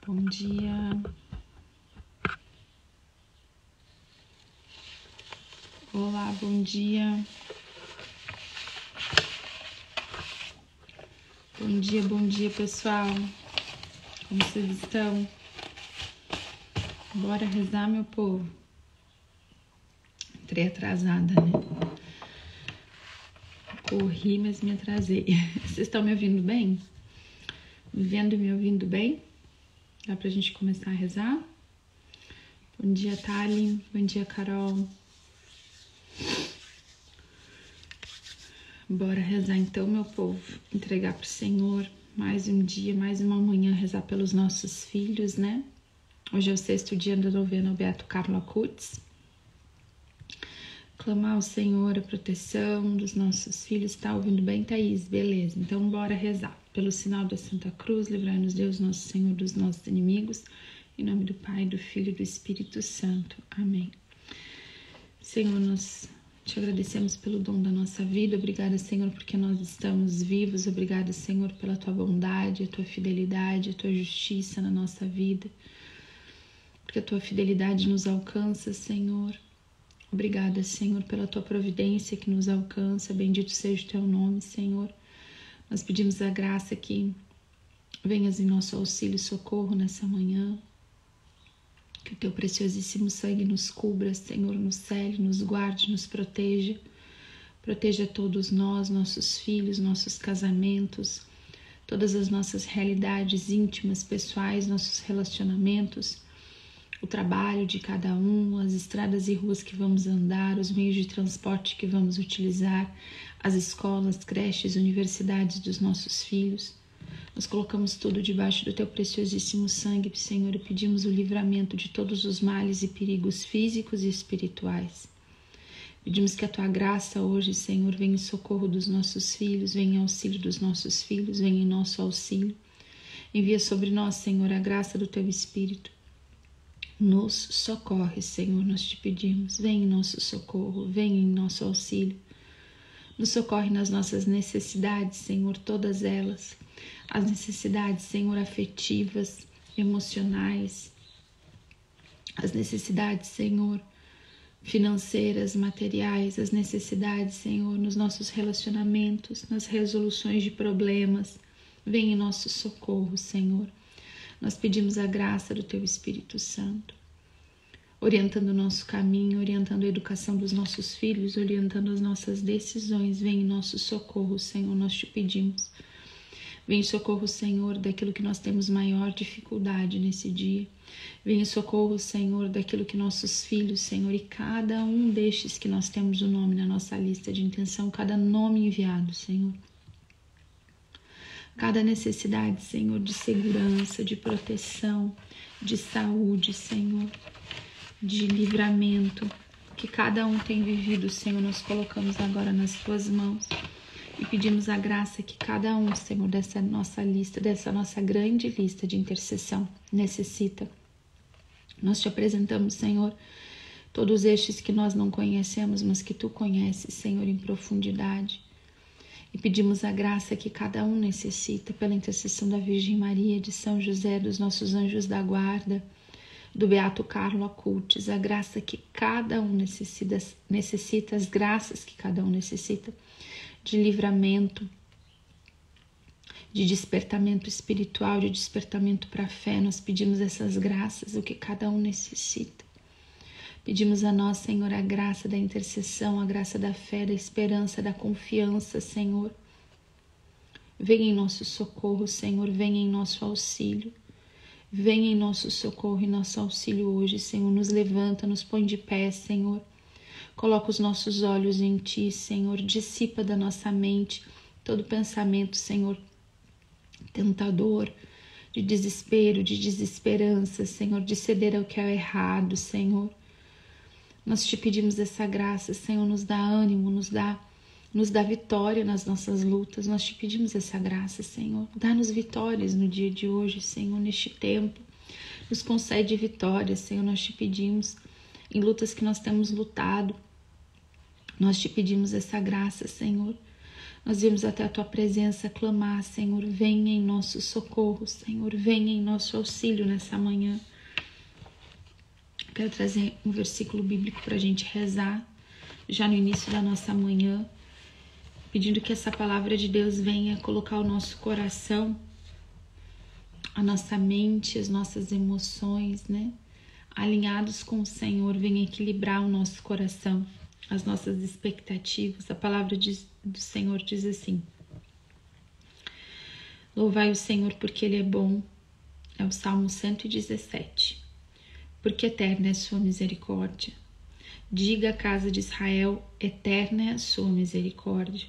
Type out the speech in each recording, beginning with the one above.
Bom dia. Olá, bom dia. Bom dia, pessoal. Como vocês estão? Bora rezar, meu povo. Entrei atrasada, né? Corri, mas me atrasei. Vocês estão me ouvindo bem? Me vendo e me ouvindo bem? Dá pra gente começar a rezar? Bom dia, Thali. Bom dia, Carol. Bora rezar então, meu povo. Entregar pro Senhor mais um dia, mais uma manhã, rezar pelos nossos filhos, né? Hoje é o 6º dia da novena ao Beato Carlo Acutis. Clamar ao Senhor a proteção dos nossos filhos. Tá ouvindo bem, Thaís? Beleza. Então, bora rezar. Pelo sinal da Santa Cruz, livrai-nos Deus, nosso Senhor, dos nossos inimigos. Em nome do Pai, do Filho e do Espírito Santo. Amém. Senhor, nós te agradecemos pelo dom da nossa vida. Obrigada, Senhor, porque nós estamos vivos. Obrigada, Senhor, pela tua bondade, a tua fidelidade, a tua justiça na nossa vida. Porque a tua fidelidade nos alcança, Senhor. Obrigada, Senhor, pela tua providência que nos alcança. Bendito seja o teu nome, Senhor. Nós pedimos a graça que venhas em nosso auxílio e socorro nessa manhã. Que o teu preciosíssimo sangue nos cubra, Senhor, nos cele, nos guarde, nos proteja. Proteja todos nós, nossos filhos, nossos casamentos, todas as nossas realidades íntimas, pessoais, nossos relacionamentos, o trabalho de cada um, as estradas e ruas que vamos andar, os meios de transporte que vamos utilizar, as escolas, creches, universidades dos nossos filhos. Nós colocamos tudo debaixo do teu preciosíssimo sangue, Senhor, e pedimos o livramento de todos os males e perigos físicos e espirituais. Pedimos que a tua graça hoje, Senhor, venha em socorro dos nossos filhos, venha em auxílio dos nossos filhos, venha em nosso auxílio. Envia sobre nós, Senhor, a graça do teu Espírito. Nos socorre, Senhor, nós te pedimos. Vem em nosso socorro, vem em nosso auxílio. Nos socorre nas nossas necessidades, Senhor, todas elas. As necessidades, Senhor, afetivas, emocionais. As necessidades, Senhor, financeiras, materiais. As necessidades, Senhor, nos nossos relacionamentos, nas resoluções de problemas. Vem em nosso socorro, Senhor. Nós pedimos a graça do teu Espírito Santo, orientando o nosso caminho, orientando a educação dos nossos filhos, orientando as nossas decisões. Vem em nosso socorro, Senhor, nós te pedimos. Vem em socorro, Senhor, daquilo que nós temos maior dificuldade nesse dia. Vem em socorro, Senhor, daquilo que nossos filhos, Senhor, e cada um destes que nós temos o nome na nossa lista de intenção, cada nome enviado, Senhor. Cada necessidade, Senhor, de segurança, de proteção, de saúde, Senhor, de livramento, que cada um tem vivido, Senhor, nós colocamos agora nas tuas mãos e pedimos a graça que cada um, Senhor, dessa nossa lista, dessa nossa grande lista de intercessão necessita. Nós te apresentamos, Senhor, todos estes que nós não conhecemos, mas que tu conheces, Senhor, em profundidade. E pedimos a graça que cada um necessita pela intercessão da Virgem Maria, de São José, dos nossos anjos da guarda, do Beato Carlo Acutis, a graça que cada um necessita, as graças que cada um necessita, de livramento, de despertamento espiritual, de despertamento para a fé. Nós pedimos essas graças, o que cada um necessita. Pedimos a nós, Senhor, a graça da intercessão, a graça da fé, da esperança, da confiança, Senhor. Venha em nosso socorro, Senhor, venha em nosso auxílio. Venha em nosso socorro e nosso auxílio hoje, Senhor. Nos levanta, nos põe de pé, Senhor. Coloca os nossos olhos em Ti, Senhor. Dissipa da nossa mente todo pensamento, Senhor, tentador, de desespero, de desesperança, Senhor, de ceder ao que é errado, Senhor. Nós te pedimos essa graça, Senhor, nos dá ânimo, nos dá vitória nas nossas lutas. Nós te pedimos essa graça, Senhor. Dá-nos vitórias no dia de hoje, Senhor, neste tempo. Nos concede vitórias, Senhor, nós te pedimos. Em lutas que nós temos lutado, nós te pedimos essa graça, Senhor. Nós viemos até a Tua presença clamar, Senhor, venha em nosso socorro, Senhor, venha em nosso auxílio nessa manhã. Quero trazer um versículo bíblico para a gente rezar, já no início da nossa manhã, pedindo que essa palavra de Deus venha colocar o nosso coração, a nossa mente, as nossas emoções, né? Alinhados com o Senhor, venha equilibrar o nosso coração, as nossas expectativas. A palavra do Senhor diz assim: louvai o Senhor porque Ele é bom. É o Salmo 117. Porque eterna é a sua misericórdia. Diga à casa de Israel, eterna é a sua misericórdia.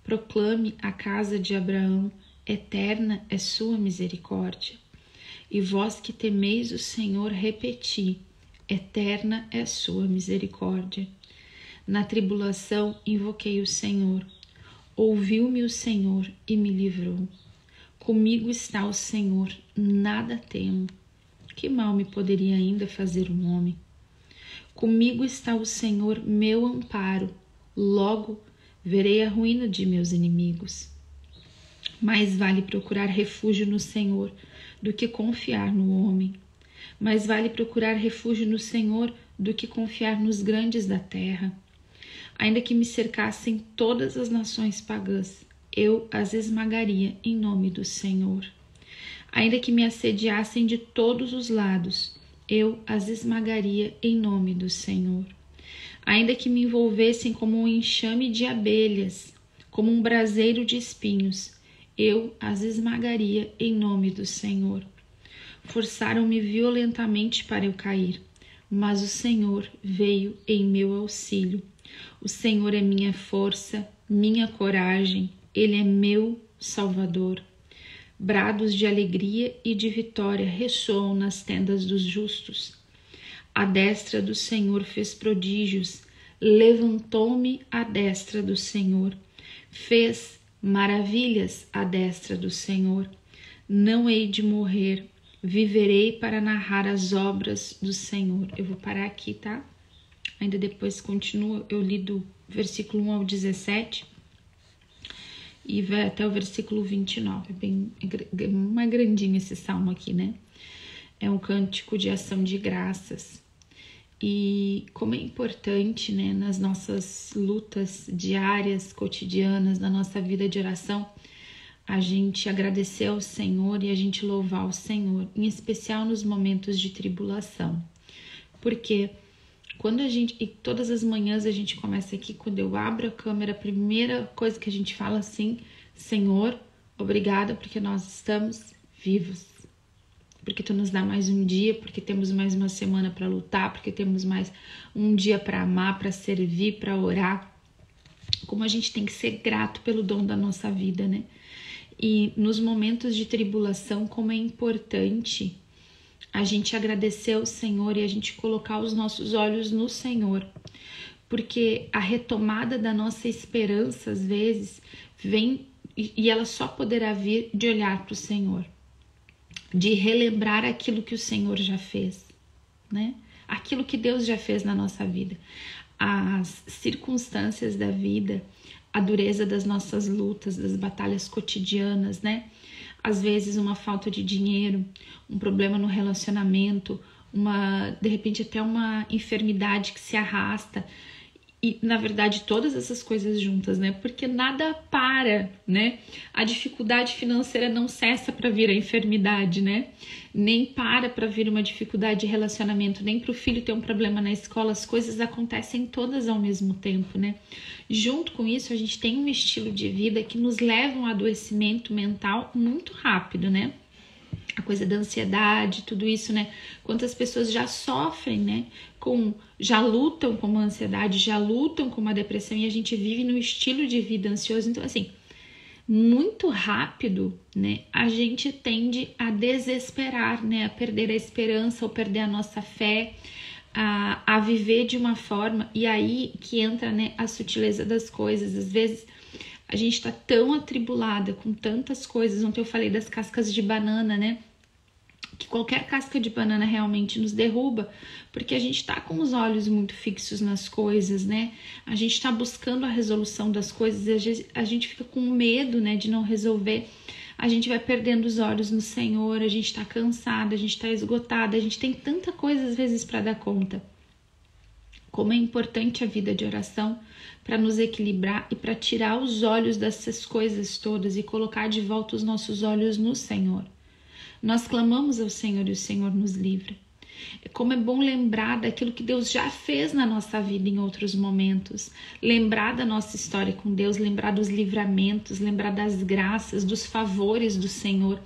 Proclame à casa de Abraão, eterna é sua misericórdia. E vós que temeis o Senhor, repeti, eterna é a sua misericórdia. Na tribulação invoquei o Senhor. Ouviu-me o Senhor e me livrou. Comigo está o Senhor, nada temo. Que mal me poderia ainda fazer um homem? Comigo está o Senhor, meu amparo. Logo verei a ruína de meus inimigos. Mais vale procurar refúgio no Senhor do que confiar no homem. Mais vale procurar refúgio no Senhor do que confiar nos grandes da terra. Ainda que me cercassem todas as nações pagãs, eu as esmagaria em nome do Senhor. Ainda que me assediassem de todos os lados, eu as esmagaria em nome do Senhor. Ainda que me envolvessem como um enxame de abelhas, como um braseiro de espinhos, eu as esmagaria em nome do Senhor. Forçaram-me violentamente para eu cair, mas o Senhor veio em meu auxílio. O Senhor é minha força, minha coragem, Ele é meu Salvador. Brados de alegria e de vitória ressoam nas tendas dos justos. A destra do Senhor fez prodígios, levantou-me a destra do Senhor, fez maravilhas a destra do Senhor. Não hei de morrer, viverei para narrar as obras do Senhor. Eu vou parar aqui, tá? Ainda depois continua, eu li do versículo 1 ao 17 e vai até o versículo 29. É uma grandinho esse salmo aqui, né? É um cântico de ação de graças. E como é importante, né, nas nossas lutas diárias, cotidianas, na nossa vida de oração, a gente agradecer ao Senhor e a gente louvar o Senhor, em especial nos momentos de tribulação. Porque quando e todas as manhãs a gente começa aqui, quando eu abro a câmera, a primeira coisa que a gente fala assim: Senhor, obrigada porque nós estamos vivos. Porque Tu nos dá mais um dia, porque temos mais uma semana para lutar, porque temos mais um dia para amar, para servir, para orar. Como a gente tem que ser grato pelo dom da nossa vida, né? E nos momentos de tribulação, como é importante a gente agradecer ao Senhor e a gente colocar os nossos olhos no Senhor. Porque a retomada da nossa esperança, às vezes, vem e ela só poderá vir de olhar para o Senhor. De relembrar aquilo que o Senhor já fez, né? Aquilo que Deus já fez na nossa vida. As circunstâncias da vida, a dureza das nossas lutas, das batalhas cotidianas, né? Às vezes uma falta de dinheiro, um problema no relacionamento, de repente até uma enfermidade que se arrasta. E, na verdade, todas essas coisas juntas, né? Porque nada para, né? A dificuldade financeira não cessa para vir a enfermidade, né? Nem para vir uma dificuldade de relacionamento, nem para o filho ter um problema na escola. As coisas acontecem todas ao mesmo tempo, né? Junto com isso, a gente tem um estilo de vida que nos leva a um adoecimento mental muito rápido, né? A coisa da ansiedade, tudo isso, né? Quantas pessoas já sofrem, né? Já lutam com uma ansiedade, já lutam com uma depressão e a gente vive num estilo de vida ansioso. Então, assim, muito rápido, né? A gente tende a desesperar, né? A perder a esperança ou perder a nossa fé, a viver de uma forma. E aí que entra, né, a sutileza das coisas. Às vezes a gente tá tão atribulada com tantas coisas. Ontem eu falei das cascas de banana, né? que qualquer casca de banana realmente nos derruba, porque a gente está com os olhos muito fixos nas coisas, né? A gente está buscando a resolução das coisas e a gente fica com medo, né, de não resolver. A gente vai perdendo os olhos no Senhor, a gente está cansada, a gente está esgotada, a gente tem tanta coisa às vezes para dar conta. Como é importante a vida de oração para nos equilibrar e para tirar os olhos dessas coisas todas e colocar de volta os nossos olhos no Senhor. Nós clamamos ao Senhor e o Senhor nos livra. Como é bom lembrar daquilo que Deus já fez na nossa vida em outros momentos. Lembrar da nossa história com Deus, lembrar dos livramentos, lembrar das graças, dos favores do Senhor.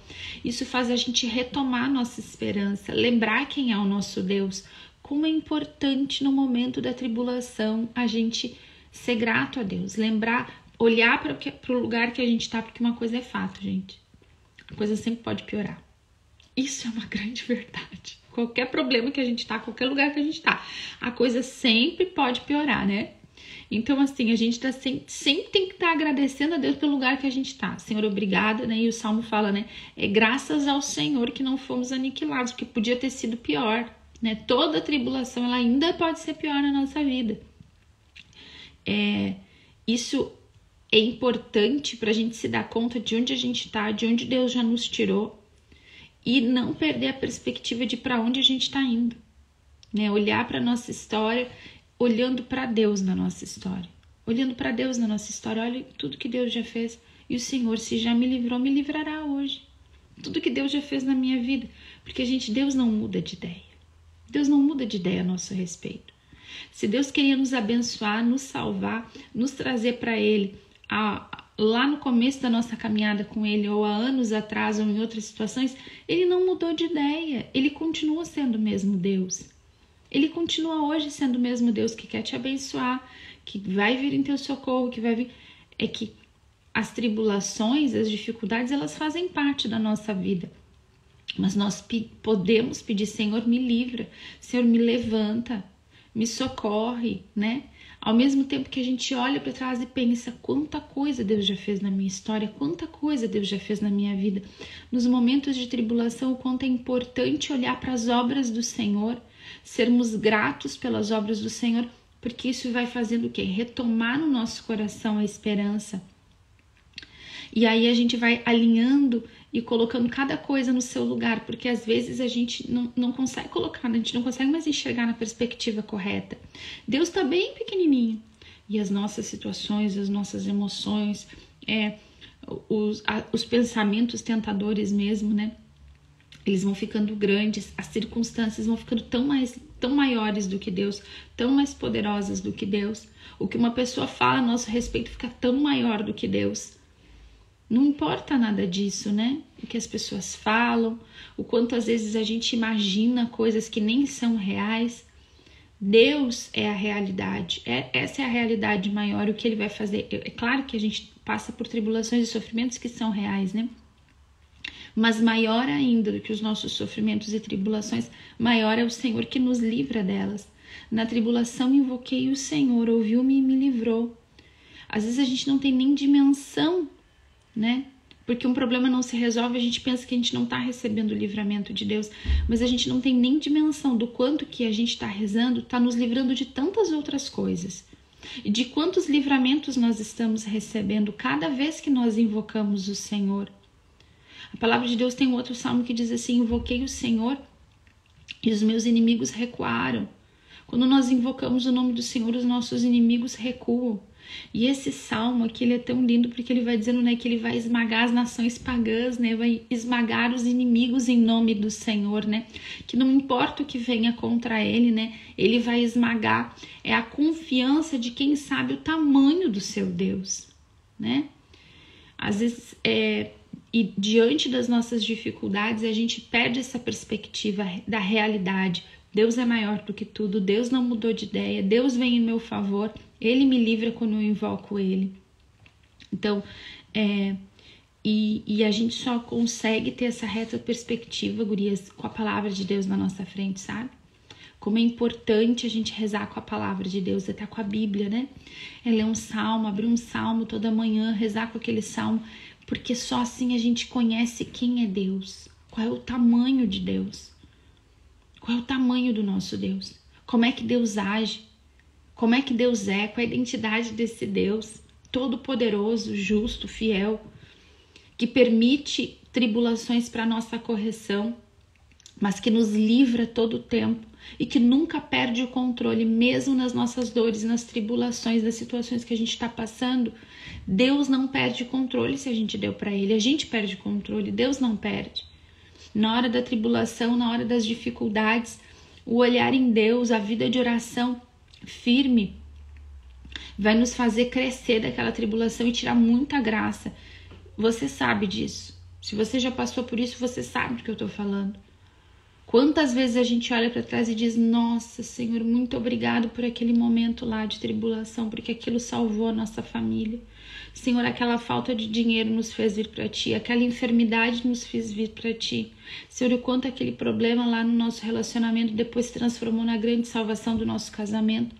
Isso faz a gente retomar nossa esperança, lembrar quem é o nosso Deus. Como é importante no momento da tribulação a gente ser grato a Deus. Lembrar, olhar para o lugar que a gente está, porque uma coisa é fato, gente. A coisa sempre pode piorar. Isso é uma grande verdade. Qualquer problema que a gente tá, qualquer lugar que a gente tá, a coisa sempre pode piorar, né? Então, assim, a gente tá sempre tem que estar agradecendo a Deus pelo lugar que a gente tá. Senhor, obrigada, né? E o Salmo fala, né? É graças ao Senhor que não fomos aniquilados, porque podia ter sido pior, né? Toda tribulação, ela ainda pode ser pior na nossa vida. Isso é importante pra gente se dar conta de onde a gente tá, de onde Deus já nos tirou. E não perder a perspectiva de para onde a gente está indo, né? Olhar para a nossa história, olhando para Deus na nossa história. Olhando para Deus na nossa história, olha tudo que Deus já fez. E o Senhor, se já me livrou, me livrará hoje. Tudo que Deus já fez na minha vida. Porque, gente, Deus não muda de ideia. Deus não muda de ideia a nosso respeito. Se Deus queria nos abençoar, nos salvar, nos trazer para Ele, lá no começo da nossa caminhada com Ele, ou há anos atrás, ou em outras situações, Ele não mudou de ideia. Ele continua sendo o mesmo Deus. Ele continua hoje sendo o mesmo Deus que quer te abençoar, que vai vir em teu socorro, que vai vir... É que as tribulações, as dificuldades, elas fazem parte da nossa vida. Mas nós podemos pedir, Senhor, me livra, Senhor, me levanta, me socorre, né? Ao mesmo tempo que a gente olha para trás e pensa quanta coisa Deus já fez na minha história, quanta coisa Deus já fez na minha vida. Nos momentos de tribulação, o quanto é importante olhar para as obras do Senhor, sermos gratos pelas obras do Senhor, porque isso vai fazendo o quê? Retomar no nosso coração a esperança. E aí a gente vai alinhando e colocando cada coisa no seu lugar, porque às vezes a gente não consegue colocar, a gente não consegue mais enxergar na perspectiva correta. Deus está bem pequenininho e as nossas situações, as nossas emoções, os pensamentos tentadores mesmo, né? Eles vão ficando grandes, as circunstâncias vão ficando tão maiores do que Deus, tão mais poderosas do que Deus. O que uma pessoa fala a nosso respeito fica tão maior do que Deus. Não importa nada disso, né? O que as pessoas falam, o quanto às vezes a gente imagina coisas que nem são reais. Deus é a realidade, essa é a realidade maior, o que Ele vai fazer. É claro que a gente passa por tribulações e sofrimentos que são reais, né? Mas maior ainda do que os nossos sofrimentos e tribulações, maior é o Senhor que nos livra delas. Na tribulação invoquei o Senhor, ouviu-me e me livrou. Às vezes a gente não tem nem dimensão, né? Porque um problema não se resolve, a gente pensa que a gente não está recebendo o livramento de Deus, mas a gente não tem nem dimensão do quanto que a gente está rezando, está nos livrando de tantas outras coisas. E de quantos livramentos nós estamos recebendo cada vez que nós invocamos o Senhor. A palavra de Deus tem um outro salmo que diz assim: invoquei o Senhor e os meus inimigos recuaram. Quando nós invocamos o nome do Senhor, os nossos inimigos recuam. E esse salmo aqui, ele é tão lindo porque ele vai dizendo, né, que ele vai esmagar as nações pagãs, né, vai esmagar os inimigos em nome do Senhor, né, que não importa o que venha contra ele, né, ele vai esmagar. É a confiança de quem sabe o tamanho do seu Deus, né. Às vezes, e diante das nossas dificuldades, a gente perde essa perspectiva da realidade. Deus é maior do que tudo, Deus não mudou de ideia, Deus vem em meu favor, Ele me livra quando eu invoco Ele. Então, e a gente só consegue ter essa reta perspectiva, gurias, com a palavra de Deus na nossa frente, sabe? Como é importante a gente rezar com a palavra de Deus, até com a Bíblia, né? É ler um salmo, abrir um salmo toda manhã, rezar com aquele salmo, porque só assim a gente conhece quem é Deus. Qual é o tamanho de Deus? Qual é o tamanho do nosso Deus? Como é que Deus age? Como é que Deus é? Qual é a identidade desse Deus? Todo-poderoso, justo, fiel, que permite tribulações para nossa correção, mas que nos livra todo o tempo e que nunca perde o controle, mesmo nas nossas dores, nas tribulações, das situações que a gente está passando. Deus não perde o controle se a gente deu para Ele. A gente perde o controle, Deus não perde. Na hora da tribulação, na hora das dificuldades, o olhar em Deus, a vida de oração firme, vai nos fazer crescer daquela tribulação e tirar muita graça. Você sabe disso. Se você já passou por isso, você sabe do que eu estou falando. Quantas vezes a gente olha para trás e diz: nossa, Senhor, muito obrigado por aquele momento lá de tribulação, porque aquilo salvou a nossa família. Senhor, aquela falta de dinheiro nos fez vir para Ti, aquela enfermidade nos fez vir para Ti. Senhor, o quanto aquele problema lá no nosso relacionamento depois se transformou na grande salvação do nosso casamento.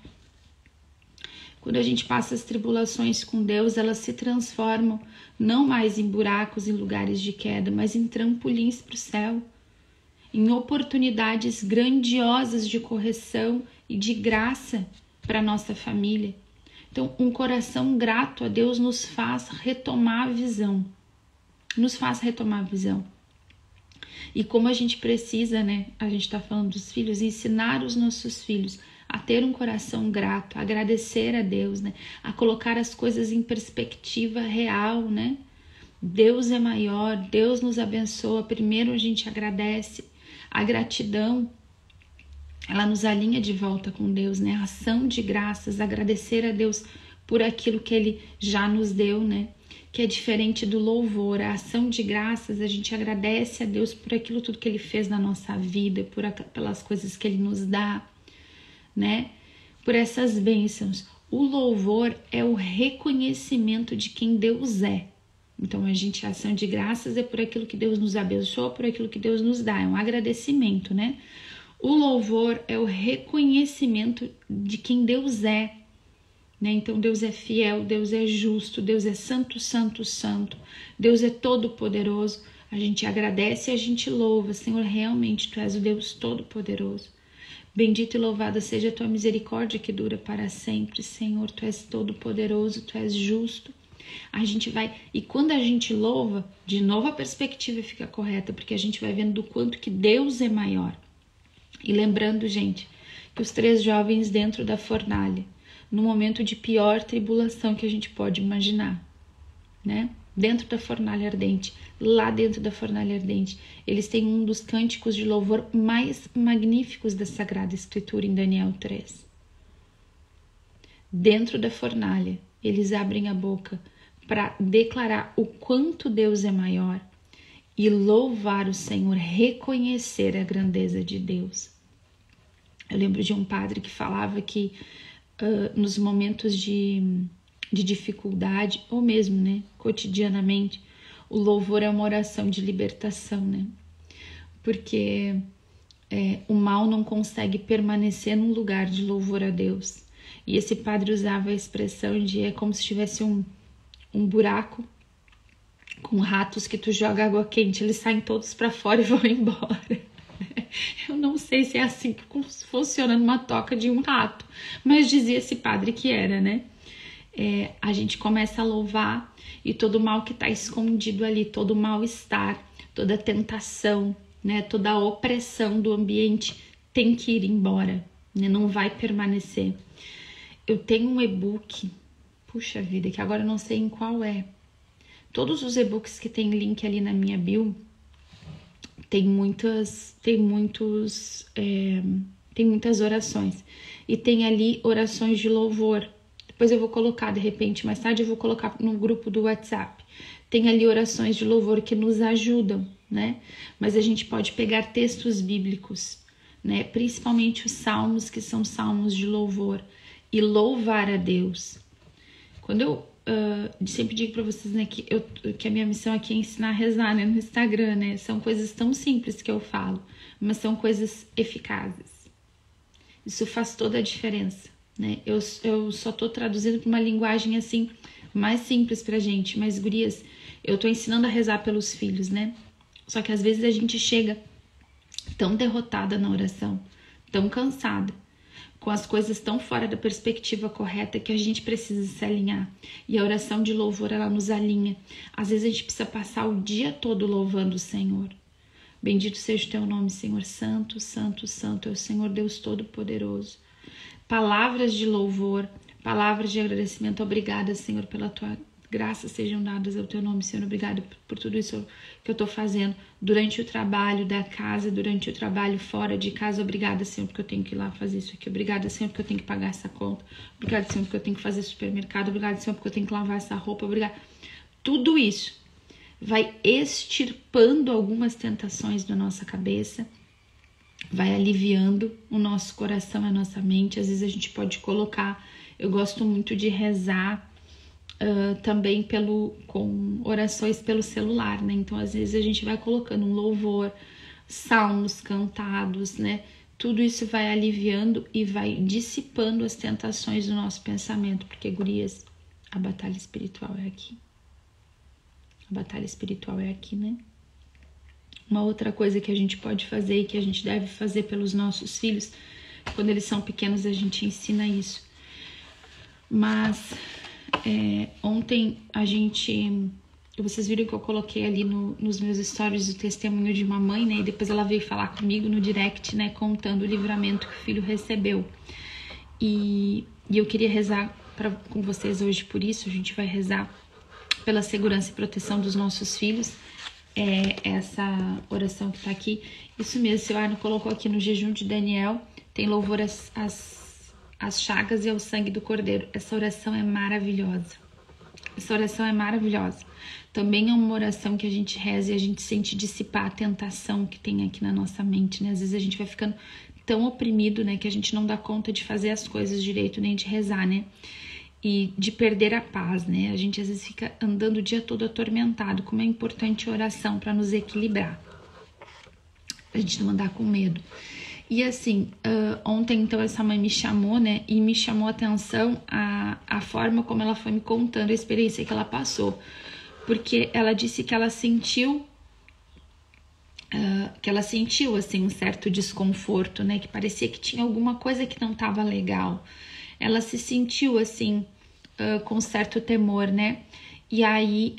Quando a gente passa as tribulações com Deus, elas se transformam não mais em buracos, em lugares de queda, mas em trampolins para o céu, em oportunidades grandiosas de correção e de graça para a nossa família. Então, um coração grato a Deus nos faz retomar a visão. Nos faz retomar a visão. E como a gente precisa, né? A gente está falando dos filhos, ensinar os nossos filhos a ter um coração grato, a agradecer a Deus, né? A colocar as coisas em perspectiva real, né? Deus é maior, Deus nos abençoa. Primeiro a gente agradece. A gratidão, ela nos alinha de volta com Deus, né? A ação de graças, agradecer a Deus por aquilo que Ele já nos deu, né? Que é diferente do louvor. A ação de graças, a gente agradece a Deus por aquilo tudo que Ele fez na nossa vida, pelas coisas que Ele nos dá, né? Por essas bênçãos. O louvor é o reconhecimento de quem Deus é. Então, a ação de graças é por aquilo que Deus nos abençoa, por aquilo que Deus nos dá. É um agradecimento, né? O louvor é o reconhecimento de quem Deus é, né? Então, Deus é fiel, Deus é justo, Deus é santo, santo, santo. Deus é todo-poderoso. A gente agradece e a gente louva. Senhor, realmente, Tu és o Deus todo-poderoso. Bendito e louvado seja a Tua misericórdia que dura para sempre. Senhor, Tu és todo-poderoso, Tu és justo. A gente vai, e quando a gente louva, de novo a perspectiva fica correta, porque a gente vai vendo do quanto que Deus é maior. E lembrando, gente, que os 3 jovens dentro da fornalha, no momento de pior tribulação que a gente pode imaginar, né? Dentro da fornalha ardente, lá dentro da fornalha ardente, eles têm um dos cânticos de louvor mais magníficos da Sagrada Escritura em Daniel 3. Dentro da fornalha, eles abrem a boca para declarar o quanto Deus é maior e louvar o Senhor, reconhecer a grandeza de Deus. Eu lembro de um padre que falava que nos momentos de dificuldade, ou mesmo, né, cotidianamente, o louvor é uma oração de libertação, né? Porque o mal não consegue permanecer num lugar de louvor a Deus. E esse padre usava a expressão de é como se tivesse um buraco com ratos que tu joga água quente, eles saem todos para fora e vão embora. Eu não sei se é assim que funciona numa toca de um rato, mas dizia esse padre que era, né? A gente começa a louvar e todo o mal que está escondido ali, todo o mal-estar, toda a tentação, né? Toda a opressão do ambiente tem que ir embora, né? Não vai permanecer. Eu tenho um e-book, puxa vida, que agora eu não sei em qual é. Todos os e-books que tem link ali na minha bio, tem muitas orações. E tem ali orações de louvor. Depois eu vou colocar, de repente, mais tarde eu vou colocar no grupo do WhatsApp. Tem ali orações de louvor que nos ajudam, né? Mas a gente pode pegar textos bíblicos, né? Principalmente os salmos, que são salmos de louvor, e louvar a Deus. Quando eu sempre digo para vocês, né, que a minha missão aqui é ensinar a rezar, né, no Instagram, né? São coisas tão simples que eu falo, mas são coisas eficazes. Isso faz toda a diferença, né? Eu só tô traduzindo para uma linguagem assim mais simples pra gente, mas gurias, eu tô ensinando a rezar pelos filhos, né? Só que às vezes a gente chega tão derrotada na oração, tão cansada, com as coisas tão fora da perspectiva correta, que a gente precisa se alinhar. E a oração de louvor, ela nos alinha. Às vezes a gente precisa passar o dia todo louvando o Senhor. Bendito seja o teu nome, Senhor. Santo, santo, santo é o Senhor Deus Todo-Poderoso. Palavras de louvor, palavras de agradecimento. Obrigada, Senhor, pela tua graça sejam dadas ao teu nome, Senhor. Obrigada por tudo isso que eu estou fazendo durante o trabalho da casa, durante o trabalho fora de casa. Obrigada, Senhor, porque eu tenho que ir lá fazer isso aqui. Obrigada, Senhor, porque eu tenho que pagar essa conta. Obrigada, Senhor, porque eu tenho que fazer supermercado. Obrigada, Senhor, porque eu tenho que lavar essa roupa. Obrigada. Tudo isso vai extirpando algumas tentações da nossa cabeça, vai aliviando o nosso coração e a nossa mente. Às vezes a gente pode colocar, eu gosto muito de rezar também com orações pelo celular, né? Então às vezes a gente vai colocando um louvor, salmos cantados, né? Tudo isso vai aliviando e vai dissipando as tentações do nosso pensamento, porque, gurias, a batalha espiritual é aqui. A batalha espiritual é aqui, né? Uma outra coisa que a gente pode fazer e que a gente deve fazer pelos nossos filhos, quando eles são pequenos a gente ensina isso. Mas ontem vocês viram que eu coloquei ali nos meus stories o testemunho de uma mãe, né? E depois ela veio falar comigo no direct, né? Contando o livramento que o filho recebeu. E eu queria rezar com vocês hoje por isso. A gente vai rezar pela segurança e proteção dos nossos filhos. Essa oração que tá aqui. Isso mesmo, seu Arno colocou aqui no jejum de Daniel. Tem louvor às chagas e ao sangue do Cordeiro. Essa oração é maravilhosa. Essa oração é maravilhosa. Também é uma oração que a gente reza e a gente sente dissipar a tentação que tem aqui na nossa mente, né? Às vezes a gente vai ficando tão oprimido, né? Que a gente não dá conta de fazer as coisas direito, nem de rezar, né? E de perder a paz, né? A gente às vezes fica andando o dia todo atormentado. Como é importante a oração para nos equilibrar. A gente não andar com medo. E assim, ontem então essa mãe me chamou, né? E me chamou a atenção a forma como ela foi me contando a experiência que ela passou. Porque ela disse que ela sentiu assim um certo desconforto, né? Que parecia que tinha alguma coisa que não estava legal. Ela se sentiu assim com certo temor, né? E aí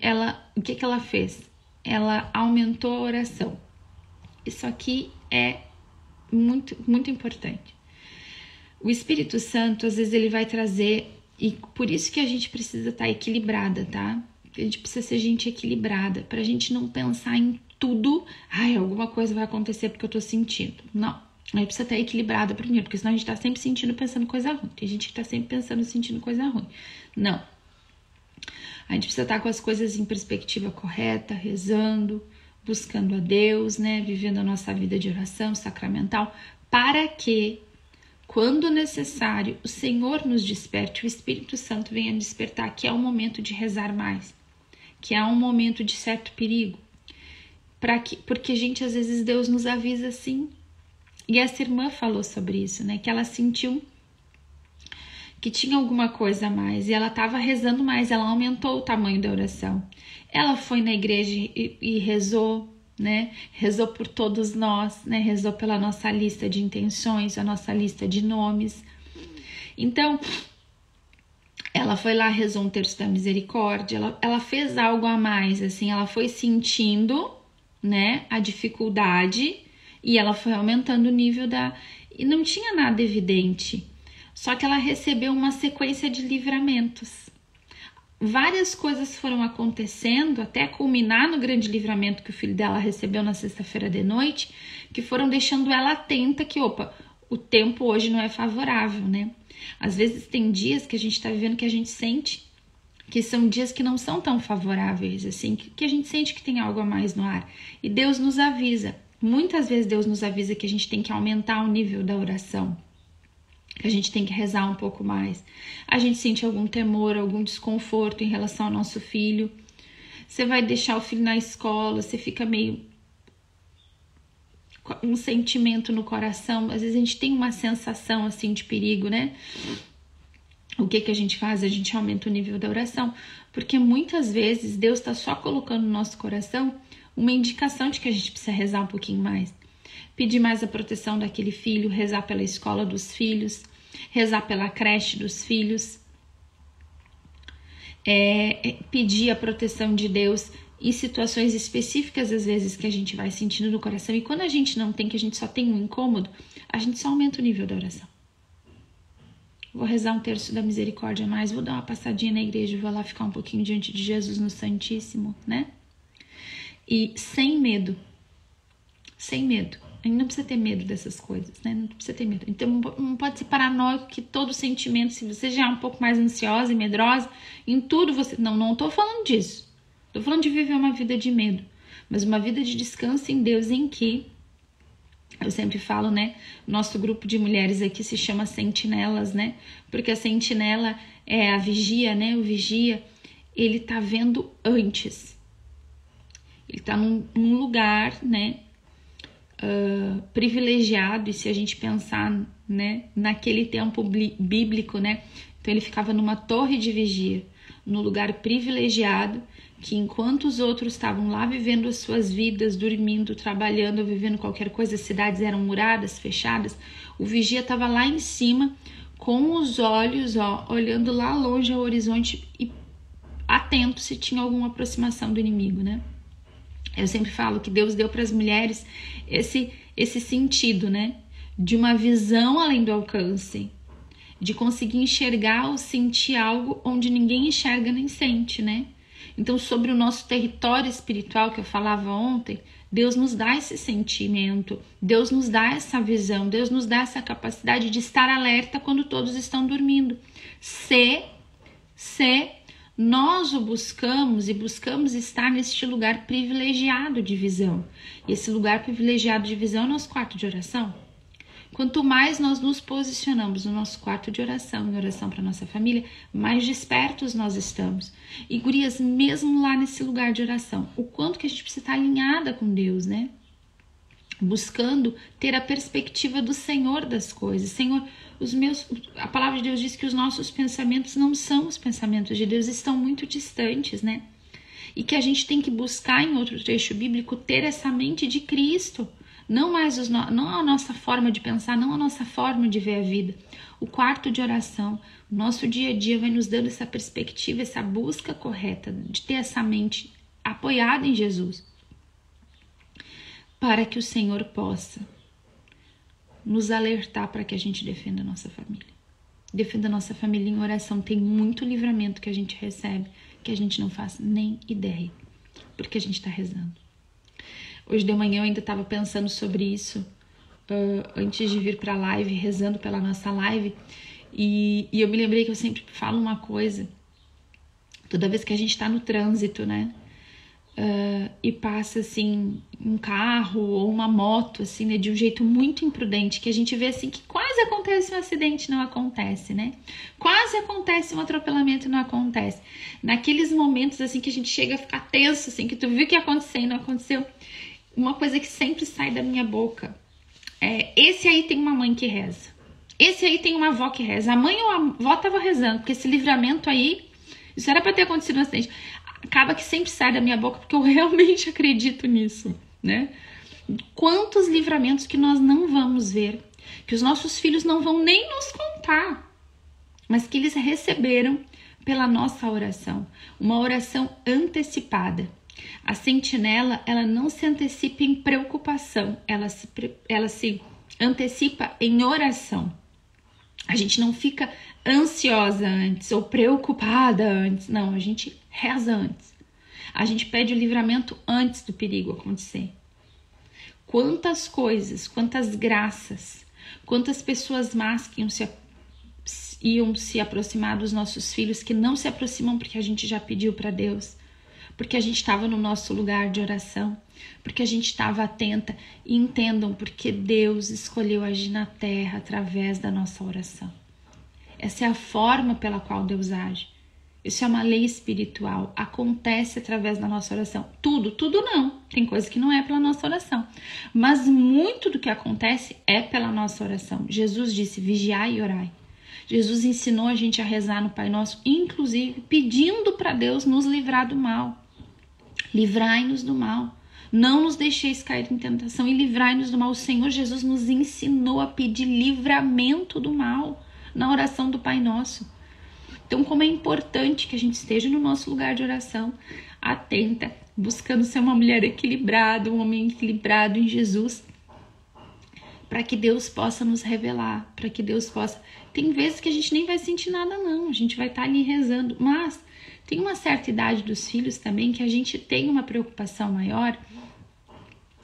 o que ela fez? Ela aumentou a oração. Isso aqui é muito, muito importante. O Espírito Santo, às vezes, ele vai trazer, e por isso que a gente precisa estar equilibrada, tá? A gente precisa ser gente equilibrada, pra gente não pensar em tudo, alguma coisa vai acontecer porque eu tô sentindo. Não, a gente precisa estar equilibrada primeiro, porque senão a gente tá sempre sentindo, pensando coisa ruim. Tem gente que tá sempre pensando, sentindo coisa ruim. Não. A gente precisa estar com as coisas em perspectiva correta, rezando, buscando a Deus, né? Vivendo a nossa vida de oração sacramental, para que, quando necessário, o Senhor nos desperte, o Espírito Santo venha despertar, que é o momento de rezar mais, que é um momento de certo perigo. Porque, gente, às vezes Deus nos avisa assim. E essa irmã falou sobre isso, né? Que ela sentiu que tinha alguma coisa a mais e ela estava rezando mais, ela aumentou o tamanho da oração. Ela foi na igreja e rezou, né? Rezou por todos nós, né? Rezou pela nossa lista de intenções, a nossa lista de nomes. Então, ela foi lá, rezou um terço da misericórdia, ela fez algo a mais, assim, ela foi sentindo, né, a dificuldade e ela foi aumentando o nível e não tinha nada evidente, só que ela recebeu uma sequência de livramentos. Várias coisas foram acontecendo até culminar no grande livramento que o filho dela recebeu na sexta-feira de noite, que foram deixando ela atenta que, o tempo hoje não é favorável, né? Às vezes tem dias que a gente tá vivendo que a gente sente que são dias que não são tão favoráveis, assim, que a gente sente que tem algo a mais no ar. E Deus nos avisa. Muitas vezes Deus nos avisa que a gente tem que aumentar o nível da oração, que a gente tem que rezar um pouco mais. A gente sente algum temor, algum desconforto em relação ao nosso filho. Você vai deixar o filho na escola, você fica meio um sentimento no coração. Às vezes a gente tem uma sensação assim de perigo, né? O que a gente faz? A gente aumenta o nível da oração, porque muitas vezes Deus está só colocando no nosso coração uma indicação de que a gente precisa rezar um pouquinho mais. Pedir mais a proteção daquele filho, rezar pela escola dos filhos, rezar pela creche dos filhos, pedir a proteção de Deus em situações específicas, às vezes, que a gente vai sentindo no coração. E quando a gente não tem, que a gente só tem um incômodo, a gente só aumenta o nível da oração. Vou rezar um terço da misericórdia a mais, vou dar uma passadinha na igreja, vou lá ficar um pouquinho diante de Jesus no Santíssimo, né? E sem medo. Sem medo. A gente não precisa ter medo dessas coisas, né? Não precisa ter medo. Então, não pode ser paranoico que todo sentimento, se você já é um pouco mais ansiosa e medrosa, em tudo você... Não tô falando disso. Tô falando de viver uma vida de medo. Mas uma vida de descanso em Deus, em que... Eu sempre falo, né? Nosso grupo de mulheres aqui se chama sentinelas, né? Porque a sentinela é a vigia, né? O vigia, ele tá vendo antes. Ele tá num lugar, né? Privilegiado, e se a gente pensar, né, naquele tempo bíblico, né, então ele ficava numa torre de vigia, num lugar privilegiado, que enquanto os outros estavam lá vivendo as suas vidas, dormindo, trabalhando, vivendo qualquer coisa, as cidades eram muradas, fechadas, o vigia estava lá em cima, com os olhos, olhando lá longe ao horizonte e atento se tinha alguma aproximação do inimigo, né? Eu sempre falo que Deus deu para as mulheres esse sentido, né? De uma visão além do alcance, de conseguir enxergar ou sentir algo onde ninguém enxerga nem sente, né? Então, sobre o nosso território espiritual que eu falava ontem, Deus nos dá esse sentimento, Deus nos dá essa visão, Deus nos dá essa capacidade de estar alerta quando todos estão dormindo. Se nós o buscamos e buscamos estar neste lugar privilegiado de visão. E esse lugar privilegiado de visão é o nosso quarto de oração. Quanto mais nós nos posicionamos no nosso quarto de oração, em oração para nossa família, mais despertos nós estamos. E gurias, mesmo lá nesse lugar de oração, o quanto que a gente precisa estar alinhada com Deus, né? Buscando ter a perspectiva do Senhor das coisas. Senhor, a palavra de Deus diz que os nossos pensamentos não são os pensamentos de Deus, estão muito distantes, né? E que a gente tem que buscar em outro trecho bíblico ter essa mente de Cristo, não a nossa forma de pensar, não a nossa forma de ver a vida. O quarto de oração, o nosso dia a dia vai nos dando essa perspectiva, essa busca correta de ter essa mente apoiada em Jesus, para que o Senhor possa nos alertar para que a gente defenda a nossa família. Defenda a nossa família em oração. Tem muito livramento que a gente recebe, que a gente não faz nem ideia, porque a gente está rezando. Hoje de manhã eu ainda estava pensando sobre isso, antes de vir para a live, rezando pela nossa live, e eu me lembrei que eu sempre falo uma coisa, toda vez que a gente está no trânsito, né? E passa assim um carro ou uma moto assim, né, de um jeito muito imprudente, que a gente vê assim que quase acontece um acidente, não acontece, né? Quase acontece um atropelamento, não acontece. Naqueles momentos assim que a gente chega a ficar tenso, assim, que tu viu que ia acontecer e não aconteceu, uma coisa que sempre sai da minha boca é: esse aí tem uma mãe que reza, esse aí tem uma avó que reza. A mãe ou a avó tava rezando, porque esse livramento aí, isso era para ter acontecido um acidente. Acaba que sempre sai da minha boca, porque eu realmente acredito nisso, né? Quantos livramentos que nós não vamos ver, que os nossos filhos não vão nem nos contar, mas que eles receberam pela nossa oração, uma oração antecipada. A sentinela, ela não se antecipa em preocupação, ela se antecipa em oração. A gente não fica ansiosa antes ou preocupada antes, não, a gente reza antes. A gente pede o livramento antes do perigo acontecer. Quantas coisas, quantas graças, quantas pessoas más que iam se aproximar dos nossos filhos, que não se aproximam porque a gente já pediu para Deus, porque a gente estava no nosso lugar de oração, porque a gente estava atenta. E entendam, porque Deus escolheu agir na terra através da nossa oração. Essa é a forma pela qual Deus age. Isso é uma lei espiritual, acontece através da nossa oração. Tudo não, tem coisa que não é pela nossa oração, mas muito do que acontece é pela nossa oração. Jesus disse: vigiai e orai. Jesus ensinou a gente a rezar no Pai Nosso, inclusive pedindo para Deus nos livrar do mal. Livrai-nos do mal. Não nos deixeis cair em tentação e livrai-nos do mal. O Senhor Jesus nos ensinou a pedir livramento do mal na oração do Pai Nosso. Então, como é importante que a gente esteja no nosso lugar de oração, atenta, buscando ser uma mulher equilibrada, um homem equilibrado em Jesus, para que Deus possa nos revelar, para que Deus possa... Tem vezes que a gente nem vai sentir nada não, a gente vai estar ali rezando, mas tem uma certa idade dos filhos também que a gente tem uma preocupação maior.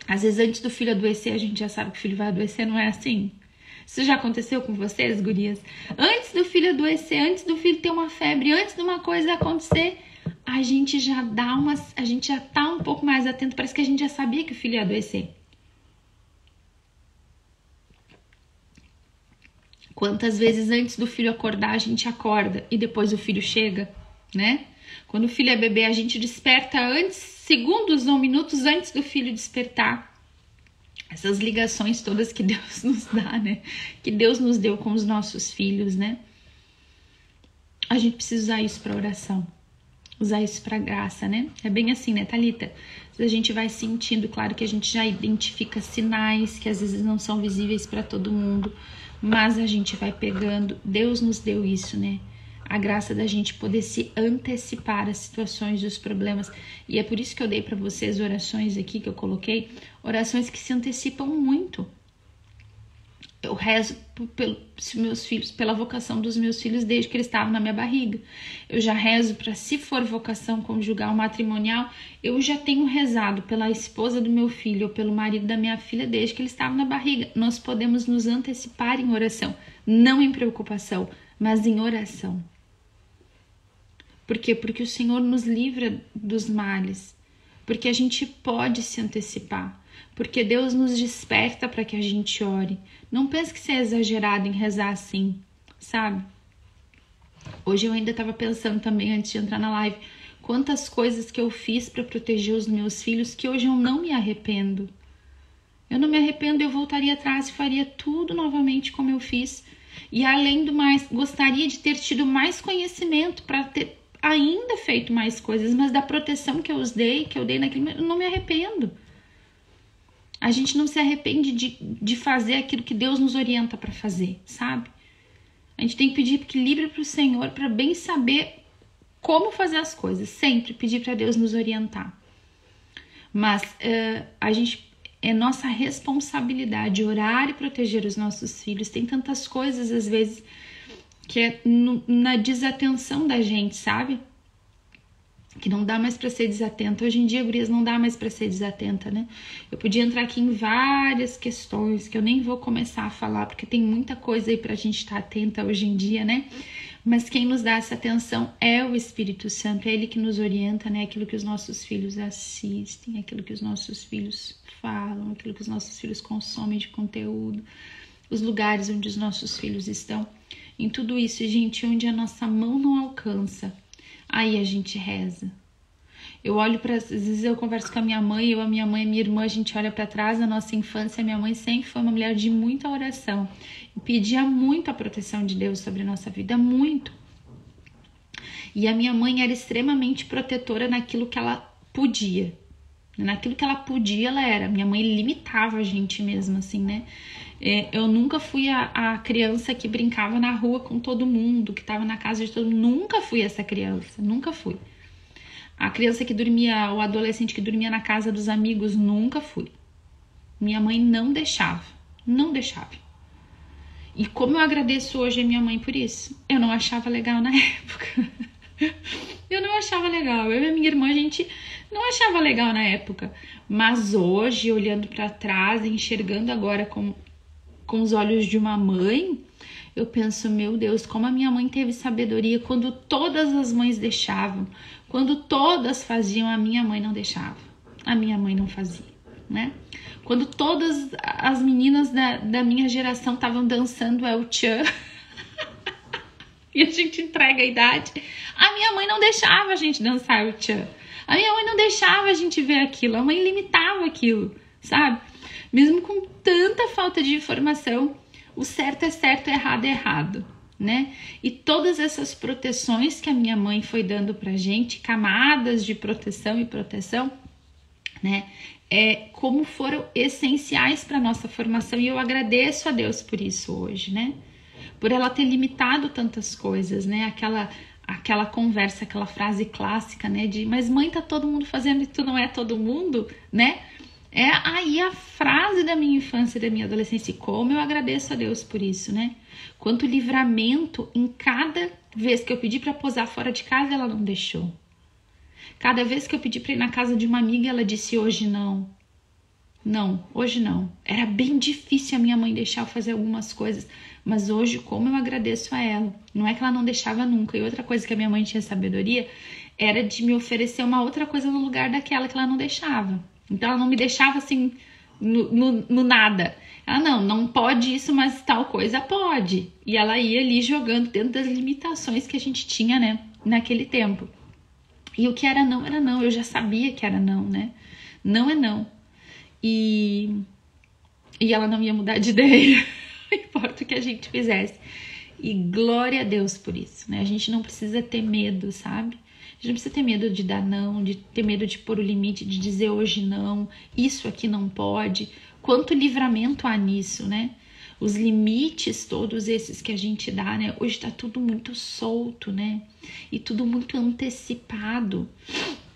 Às vezes antes do filho adoecer, a gente já sabe que o filho vai adoecer, não é assim? Isso já aconteceu com vocês, gurias? Antes do filho adoecer, antes do filho ter uma febre, antes de uma coisa acontecer, a gente já tá um pouco mais atento, parece que a gente já sabia que o filho ia adoecer. Quantas vezes antes do filho acordar, a gente acorda e depois o filho chega, né? Quando o filho é bebê, a gente desperta antes, segundos ou minutos antes do filho despertar. Essas ligações todas que Deus nos dá, né? Que Deus nos deu com os nossos filhos, né? A gente precisa usar isso para oração. Usar isso para graça, né? É bem assim, né, Thalita? A gente vai sentindo, claro que a gente já identifica sinais que às vezes não são visíveis para todo mundo, mas a gente vai pegando. Deus nos deu isso, né? A graça da gente poder se antecipar às situações e os problemas. E é por isso que eu dei para vocês orações aqui que eu coloquei, orações que se antecipam muito. Eu rezo pelos meus filhos, pela vocação dos meus filhos desde que eles estavam na minha barriga. Eu já rezo para, se for vocação conjugal, matrimonial, eu já tenho rezado pela esposa do meu filho ou pelo marido da minha filha desde que eles estavam na barriga. Nós podemos nos antecipar em oração, não em preocupação, mas em oração. Por quê? Porque o Senhor nos livra dos males, porque a gente pode se antecipar, porque Deus nos desperta para que a gente ore. Não pense que você é exagerado em rezar assim, sabe? Hoje eu ainda estava pensando também, antes de entrar na live, quantas coisas que eu fiz para proteger os meus filhos que hoje eu não me arrependo. Eu não me arrependo, eu voltaria atrás e faria tudo novamente como eu fiz. E além do mais, gostaria de ter tido mais conhecimento para ter ainda feito mais coisas, mas da proteção que eu dei naquele momento, eu não me arrependo. A gente não se arrepende de fazer aquilo que Deus nos orienta para fazer, sabe? A gente tem que pedir equilíbrio para o Senhor, para bem saber como fazer as coisas. Sempre pedir para Deus nos orientar. Mas é nossa responsabilidade orar e proteger os nossos filhos. Tem tantas coisas, às vezes, que é na desatenção da gente, sabe? Que não dá mais para ser desatenta. Hoje em dia, gurias, não dá mais para ser desatenta, né? Eu podia entrar aqui em várias questões que eu nem vou começar a falar, porque tem muita coisa aí pra gente estar atenta hoje em dia, né? Mas quem nos dá essa atenção é o Espírito Santo, é Ele que nos orienta, né? Aquilo que os nossos filhos assistem, aquilo que os nossos filhos falam, aquilo que os nossos filhos consomem de conteúdo, os lugares onde os nossos filhos estão. Em tudo isso, gente, onde a nossa mão não alcança, aí a gente reza. Eu olho para... Às vezes eu converso com a minha mãe, a minha mãe e minha irmã, a gente olha para trás da nossa infância. Minha mãe sempre foi uma mulher de muita oração. E pedia muito a proteção de Deus sobre a nossa vida, muito. E a minha mãe era extremamente protetora naquilo que ela podia. Naquilo que ela podia, ela era. Minha mãe limitava a gente mesmo, assim, né? Eu nunca fui a criança que brincava na rua com todo mundo, que estava na casa de todo mundo. Nunca fui essa criança, nunca fui. A criança que dormia, o adolescente que dormia na casa dos amigos, nunca fui. Minha mãe não deixava. E como eu agradeço hoje a minha mãe por isso. Eu não achava legal na época. Eu não achava legal. Eu e a minha irmã, a gente não achava legal na época. Mas hoje, olhando para trás, enxergando agora com os olhos de uma mãe, eu penso, meu Deus, como a minha mãe teve sabedoria quando todas as mães deixavam. Quando todas faziam, a minha mãe não deixava. A minha mãe não fazia, né? Quando todas as meninas da minha geração estavam dançando El Chan e a gente entrega a idade, a minha mãe não deixava a gente dançar El Chan. A minha mãe não deixava a gente ver aquilo. A mãe limitava aquilo, sabe? Mesmo com tanta falta de informação, o certo é certo, o errado é errado, né? E todas essas proteções que a minha mãe foi dando pra gente, camadas de proteção e proteção, né? como foram essenciais para nossa formação, e eu agradeço a Deus por isso hoje, né? Por ela ter limitado tantas coisas, né? Aquela conversa, aquela frase clássica, né? De, mas mãe, tá todo mundo fazendo e tu não é todo mundo, né? É aí a frase da minha infância e da minha adolescência, e como eu agradeço a Deus por isso, né? Quanto livramento em cada vez que eu pedi para posar fora de casa, ela não deixou. Cada vez que eu pedi para ir na casa de uma amiga, ela disse hoje não. Não, hoje não. Era bem difícil a minha mãe deixar eu fazer algumas coisas, mas hoje, como eu agradeço a ela. Não é que ela não deixava nunca. E outra coisa que a minha mãe tinha sabedoria era de me oferecer uma outra coisa no lugar daquela que ela não deixava. Então ela não me deixava assim no nada. Ela não pode isso, mas tal coisa pode. E ela ia ali jogando dentro das limitações que a gente tinha, né, naquele tempo. E o que era não, eu já sabia que era não, né? Não é não. E ela não ia mudar de ideia, não importa o que a gente fizesse. E glória a Deus por isso, né? A gente não precisa ter medo, sabe? A gente não precisa ter medo de dar não, de ter medo de pôr o limite, de dizer hoje não, isso aqui não pode. Quanto livramento há nisso, né? Os limites todos esses que a gente dá, né? Hoje tá tudo muito solto, né? E tudo muito antecipado.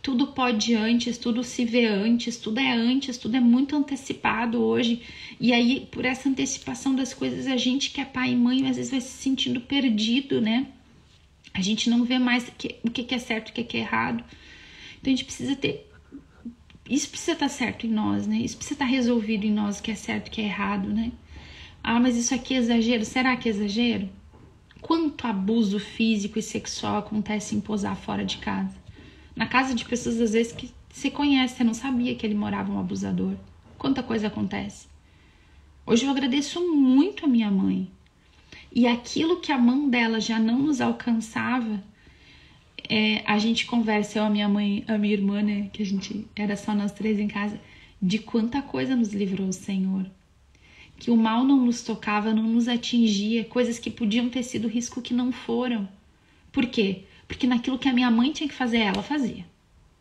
Tudo pode antes, tudo se vê antes, tudo é muito antecipado hoje. E aí, por essa antecipação das coisas, a gente que é pai e mãe, às vezes vai se sentindo perdido, né? A gente não vê mais o que é certo, o que é errado. Então a gente precisa ter... Isso precisa estar certo em nós, né? Isso precisa estar resolvido em nós, o que é certo, o que é errado, né? Ah, mas isso aqui é exagero. Será que é exagero? Quanto abuso físico e sexual acontece em posar fora de casa? Na casa de pessoas, às vezes, que você conhece, você não sabia que ele morava um abusador. Quanta coisa acontece. Hoje eu agradeço muito a minha mãe. E aquilo que a mão dela já não nos alcançava, a gente conversa, eu, a minha mãe, a minha irmã, né, que a gente era só nós três em casa, de quanta coisa nos livrou o Senhor. Que o mal não nos tocava, não nos atingia, coisas que podiam ter sido risco que não foram. Por quê? Porque naquilo que a minha mãe tinha que fazer, ela fazia.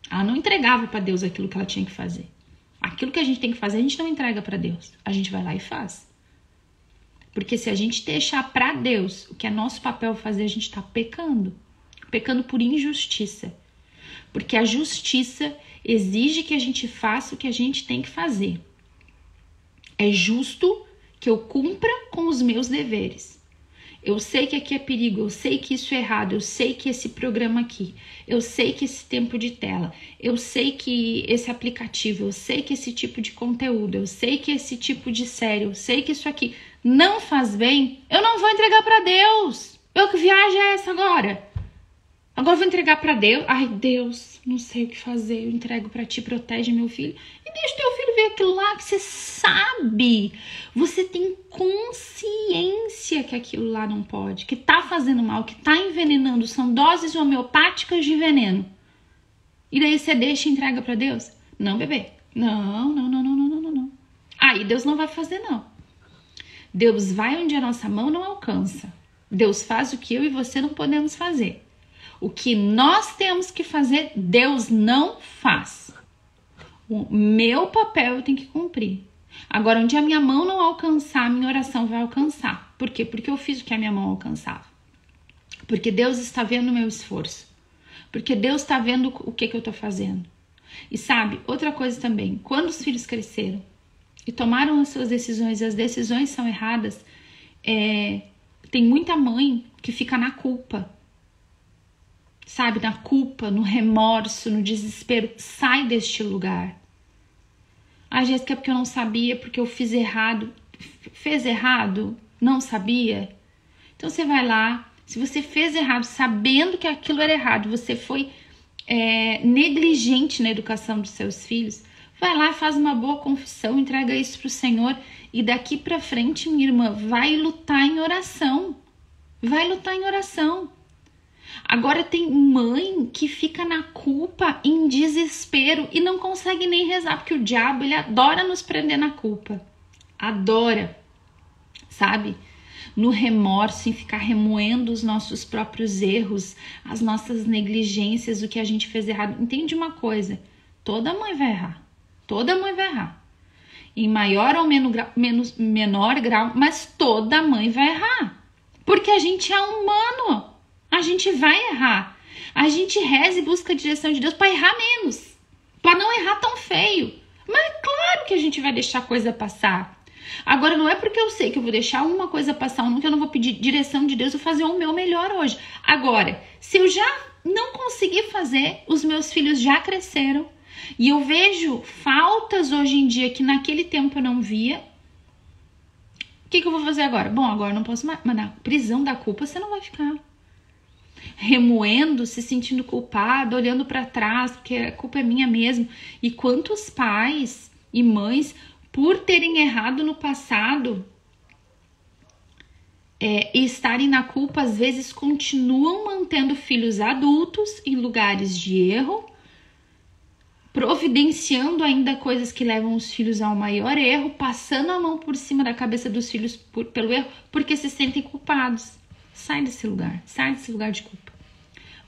Ela não entregava para Deus aquilo que ela tinha que fazer. Aquilo que a gente tem que fazer, a gente não entrega para Deus. A gente vai lá e faz. Porque se a gente deixar para Deus o que é nosso papel fazer, a gente está pecando. Pecando por injustiça. Porque a justiça exige que a gente faça o que a gente tem que fazer. É justo que eu cumpra com os meus deveres. Eu sei que aqui é perigo, eu sei que isso é errado, eu sei que esse programa aqui, eu sei que esse tempo de tela, eu sei que esse aplicativo, eu sei que esse tipo de conteúdo, eu sei que esse tipo de série, eu sei que isso aqui não faz bem, eu não vou entregar para Deus. Que viagem é essa agora? Agora eu vou entregar para Deus. Ai, Deus, não sei o que fazer, eu entrego para ti, protege meu filho. E deixa teu filho ver aquilo lá que você sabe. Você tem consciência que aquilo lá não pode, que tá fazendo mal, que tá envenenando. São doses homeopáticas de veneno. E daí você deixa e entrega para Deus? Não, bebê. Não. Aí Deus não vai fazer, não. Deus vai onde a nossa mão não alcança. Deus faz o que eu e você não podemos fazer. O que nós temos que fazer, Deus não faz. O meu papel eu tenho que cumprir. Agora, onde a minha mão não alcançar, a minha oração vai alcançar. Por quê? Porque eu fiz o que a minha mão alcançava. Porque Deus está vendo o meu esforço. Porque Deus está vendo o que eu estou fazendo. E sabe, outra coisa também. Quando os filhos cresceram e tomaram as suas decisões e as decisões são erradas, tem muita mãe que fica na culpa. Sabe, na culpa, no remorso, no desespero. Sai deste lugar. Ah, Jéssica, é porque eu não sabia, porque eu fiz errado. Fez errado? Não sabia? Então você vai lá, se você fez errado, sabendo que aquilo era errado, você foi negligente na educação dos seus filhos, vai lá, faz uma boa confissão, entrega isso pro Senhor e daqui pra frente, minha irmã, vai lutar em oração. Vai lutar em oração. Agora tem mãe que fica na culpa, em desespero e não consegue nem rezar, porque o diabo, ele adora nos prender na culpa. Adora, sabe? No remorso, em ficar remoendo os nossos próprios erros, as nossas negligências, o que a gente fez errado. Entende uma coisa? Toda mãe vai errar. Toda mãe vai errar. Em maior ou menor grau, mas toda mãe vai errar. Porque a gente é humano. A gente vai errar. A gente reza e busca a direção de Deus para errar menos. Para não errar tão feio. Mas é claro que a gente vai deixar a coisa passar. Agora, não é porque eu sei que eu vou deixar uma coisa passar ou não, que eu não vou pedir direção de Deus e fazer o meu melhor hoje. Agora, se eu já não conseguir fazer, os meus filhos já cresceram, e eu vejo faltas hoje em dia que naquele tempo eu não via, o que eu vou fazer agora? Bom, agora eu não posso mais. Mas na prisão da culpa você não vai ficar. Remoendo, se sentindo culpado, olhando para trás, porque a culpa é minha mesmo. E quantos pais e mães, por terem errado no passado e estarem na culpa, às vezes continuam mantendo filhos adultos em lugares de erro, providenciando ainda coisas que levam os filhos ao maior erro, passando a mão por cima da cabeça dos filhos pelo erro, porque se sentem culpados. Sai desse lugar de culpa.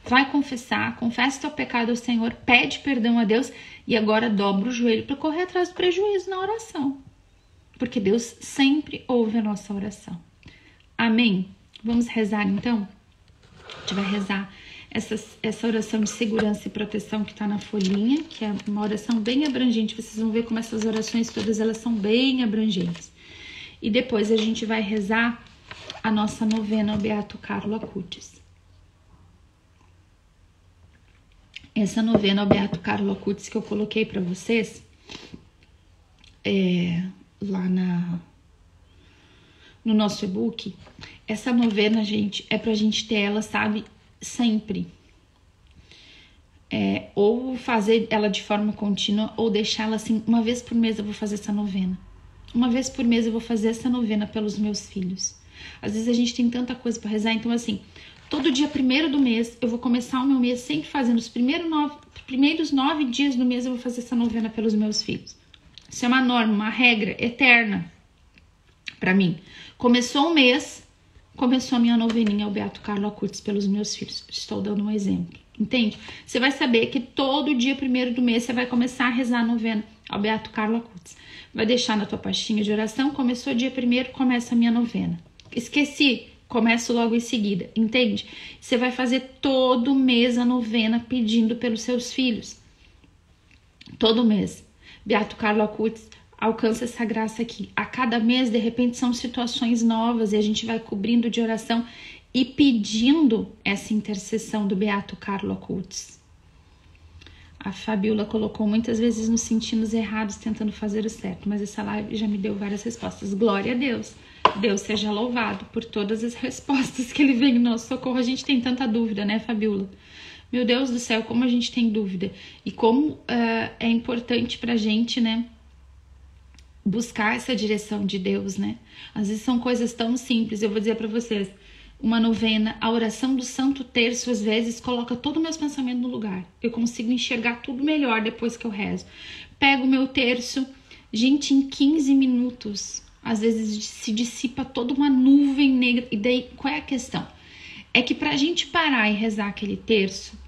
Vai confessar, confessa teu pecado ao Senhor, pede perdão a Deus e agora dobra o joelho para correr atrás do prejuízo na oração. Porque Deus sempre ouve a nossa oração. Amém? Vamos rezar então? A gente vai rezar essa oração de segurança e proteção que está na folhinha, que é uma oração bem abrangente. Vocês vão ver como essas orações todas elas são bem abrangentes. E depois a gente vai rezar a nossa novena ao Beato Carlo Acutis. Essa novena ao Beato Carlo Acutis que eu coloquei para vocês lá no nosso e-book, essa novena, gente, é pra gente ter ela, sabe, sempre. Ou fazer ela de forma contínua, ou deixá-la assim, uma vez por mês eu vou fazer essa novena. Uma vez por mês eu vou fazer essa novena pelos meus filhos. Às vezes a gente tem tanta coisa para rezar, então assim, todo dia 1º do mês, eu vou começar o meu mês sempre fazendo os primeiros 9 dias do mês eu vou fazer essa novena pelos meus filhos. Isso é uma norma, uma regra eterna para mim. Começou o mês, começou a minha noveninha ao Beato Carlo Acutis pelos meus filhos. Estou dando um exemplo, entende? Você vai saber que todo dia 1º do mês você vai começar a rezar a novena ao Beato Carlo Acutis. Vai deixar na tua pastinha de oração, começou dia 1º, começa a minha novena. Esqueci, começo logo em seguida, entende? Você vai fazer todo mês a novena pedindo pelos seus filhos. Todo mês. Beato Carlo Acutis alcança essa graça aqui. A cada mês, de repente, são situações novas e a gente vai cobrindo de oração e pedindo essa intercessão do Beato Carlo Acutis. A Fabiola colocou muitas vezes nos sentimos errados tentando fazer o certo, mas essa live já me deu várias respostas. Glória a Deus. Deus seja louvado por todas as respostas que ele vem em nosso socorro. A gente tem tanta dúvida, né, Fabiola? Meu Deus do céu, como a gente tem dúvida. E como é importante pra gente, né, buscar essa direção de Deus, né? Às vezes são coisas tão simples. Eu vou dizer pra vocês, uma novena, a oração do Santo Terço, às vezes, coloca todo o meu pensamento no lugar. Eu consigo enxergar tudo melhor depois que eu rezo. Pego o meu terço, gente, em 15 minutos... Às vezes se dissipa toda uma nuvem negra. E daí, qual é a questão? É que pra gente parar e rezar aquele terço,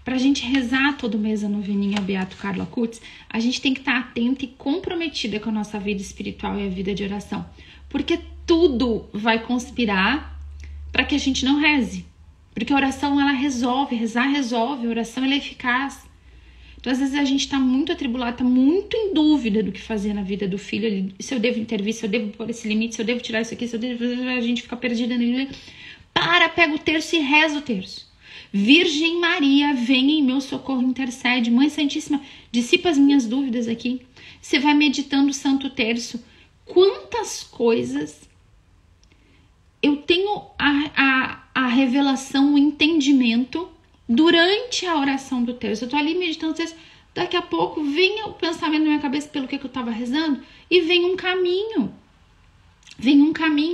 pra gente rezar todo mês a noveninha ao Beato Carlo Acutis, a gente tem que estar atenta e comprometida com a nossa vida espiritual e a vida de oração. Porque tudo vai conspirar para que a gente não reze. Porque a oração, ela resolve, rezar resolve, a oração ela é eficaz. Então, às vezes, a gente está muito atribulado, está muito em dúvida do que fazer na vida do filho. Se eu devo intervir, se eu devo pôr esse limite, se eu devo tirar isso aqui, se eu devo... A gente fica perdida nele. Pega o terço e reza o terço. Virgem Maria, venha em meu socorro, intercede. Mãe Santíssima, dissipa as minhas dúvidas aqui. Você vai meditando o Santo Terço. Quantas coisas eu tenho a revelação, o entendimento... Durante a oração do terço, eu tô ali meditando, daqui a pouco vem o pensamento na minha cabeça pelo que eu tava rezando e vem um caminho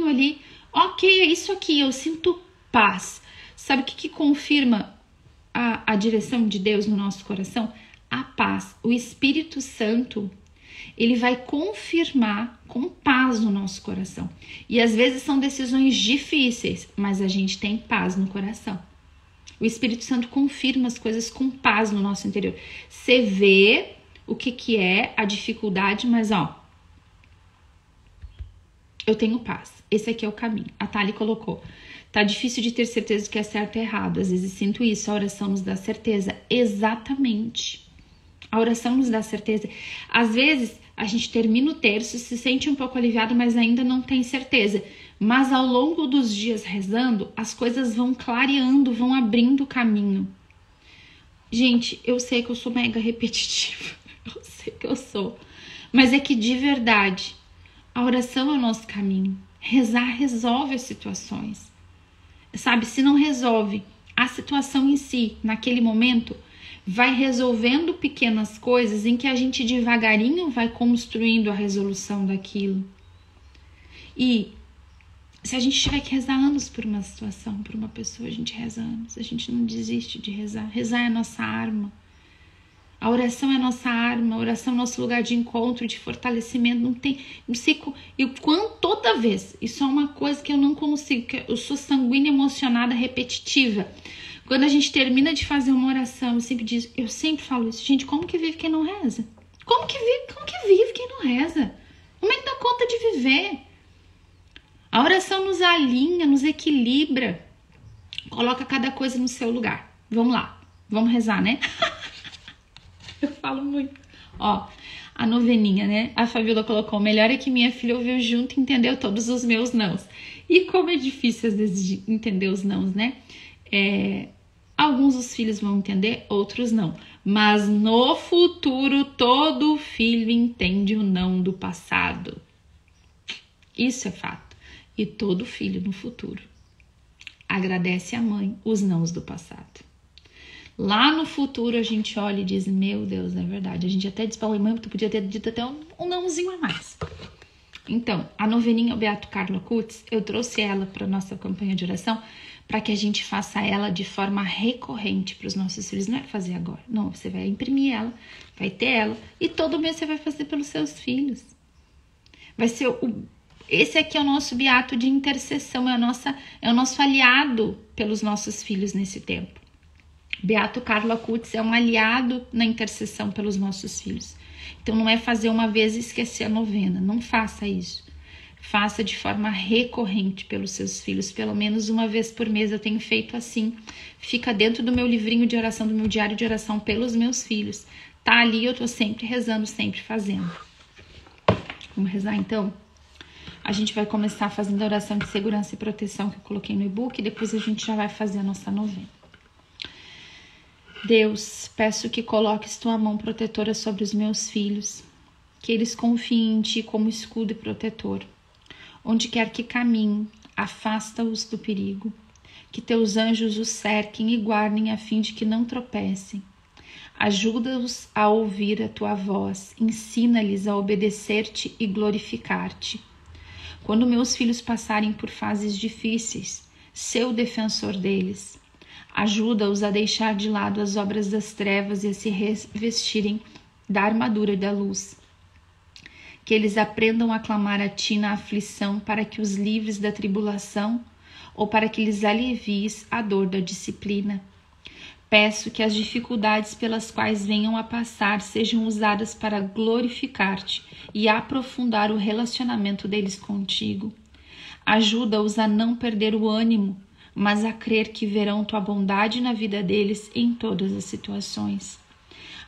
ali, ok, é isso aqui, eu sinto paz. Sabe o que confirma a direção de Deus no nosso coração? A paz. O Espírito Santo, ele vai confirmar com paz no nosso coração. E às vezes são decisões difíceis, mas a gente tem paz no coração. O Espírito Santo confirma as coisas com paz no nosso interior. Você vê o que é a dificuldade, mas ó, eu tenho paz. Esse aqui é o caminho. A Thali colocou. Tá difícil de ter certeza do que é certo e errado. Às vezes sinto isso. A oração nos dá certeza. Exatamente. A oração nos dá certeza. Às vezes a gente termina o terço, se sente um pouco aliviado, mas ainda não tem certeza. Mas ao longo dos dias rezando, as coisas vão clareando, vão abrindo o caminho. Gente, eu sei que eu sou mega repetitiva. Eu sei que eu sou. Mas é que de verdade, a oração é o nosso caminho. Rezar resolve as situações. Sabe, se não resolve a situação em si, naquele momento, vai resolvendo pequenas coisas em que a gente devagarinho vai construindo a resolução daquilo. E se a gente tiver que rezar anos por uma situação, por uma pessoa, a gente reza anos. A gente não desiste de rezar. Rezar é a nossa arma. A oração é a nossa arma, a oração é o nosso lugar de encontro, de fortalecimento. Não sei, toda vez, isso é uma coisa que eu não consigo, que eu sou sanguínea, emocionada, repetitiva. Quando a gente termina de fazer uma oração, eu sempre falo isso, gente, como que vive quem não reza? Como que vive quem não reza? Como é que dá conta de viver? A oração nos alinha, nos equilibra, coloca cada coisa no seu lugar. Vamos lá, vamos rezar, né? Eu falo muito. Ó, a noveninha, né? A Fabiola colocou, o melhor é que minha filha ouviu junto e entendeu todos os meus nãos. E como é difícil às vezes entender os nãos, né? Alguns dos filhos vão entender, outros não. Mas no futuro, todo filho entende o não do passado. Isso é fato. E todo filho no futuro agradece à mãe os nãos do passado. Lá no futuro a gente olha e diz, meu Deus, é verdade. A gente até diz pra mãe, tu podia ter dito até um nãozinho a mais. Então, a noveninha Beato Carlo Acutis, eu trouxe ela para nossa campanha de oração para que a gente faça ela de forma recorrente para os nossos filhos. Não é fazer agora, não. Você vai imprimir ela, vai ter ela e todo mês você vai fazer pelos seus filhos. Vai ser esse aqui é o nosso beato de intercessão, é o nosso aliado pelos nossos filhos nesse tempo. Beato Carlo Acutis é um aliado na intercessão pelos nossos filhos. Então não é fazer uma vez e esquecer a novena, não faça isso. Faça de forma recorrente pelos seus filhos, pelo menos uma vez por mês eu tenho feito assim. Fica dentro do meu livrinho de oração, do meu diário de oração pelos meus filhos. Tá ali, eu tô sempre rezando, sempre fazendo. Vamos rezar então? A gente vai começar fazendo a oração de segurança e proteção que eu coloquei no e-book e depois a gente já vai fazer a nossa novena. Deus, peço que coloques tua mão protetora sobre os meus filhos, que eles confiem em ti como escudo e protetor. Onde quer que caminhem, afasta-os do perigo, que teus anjos os cerquem e guardem a fim de que não tropecem. Ajuda-os a ouvir a tua voz, ensina-lhes a obedecer-te e glorificar-te. Quando meus filhos passarem por fases difíceis, sê o defensor deles. Ajuda-os a deixar de lado as obras das trevas e a se revestirem da armadura da luz. Que eles aprendam a clamar a ti na aflição para que os livres da tribulação ou para que lhes alivies a dor da disciplina. Peço que as dificuldades pelas quais venham a passar sejam usadas para glorificar-te e aprofundar o relacionamento deles contigo. Ajuda-os a não perder o ânimo, mas a crer que verão tua bondade na vida deles em todas as situações.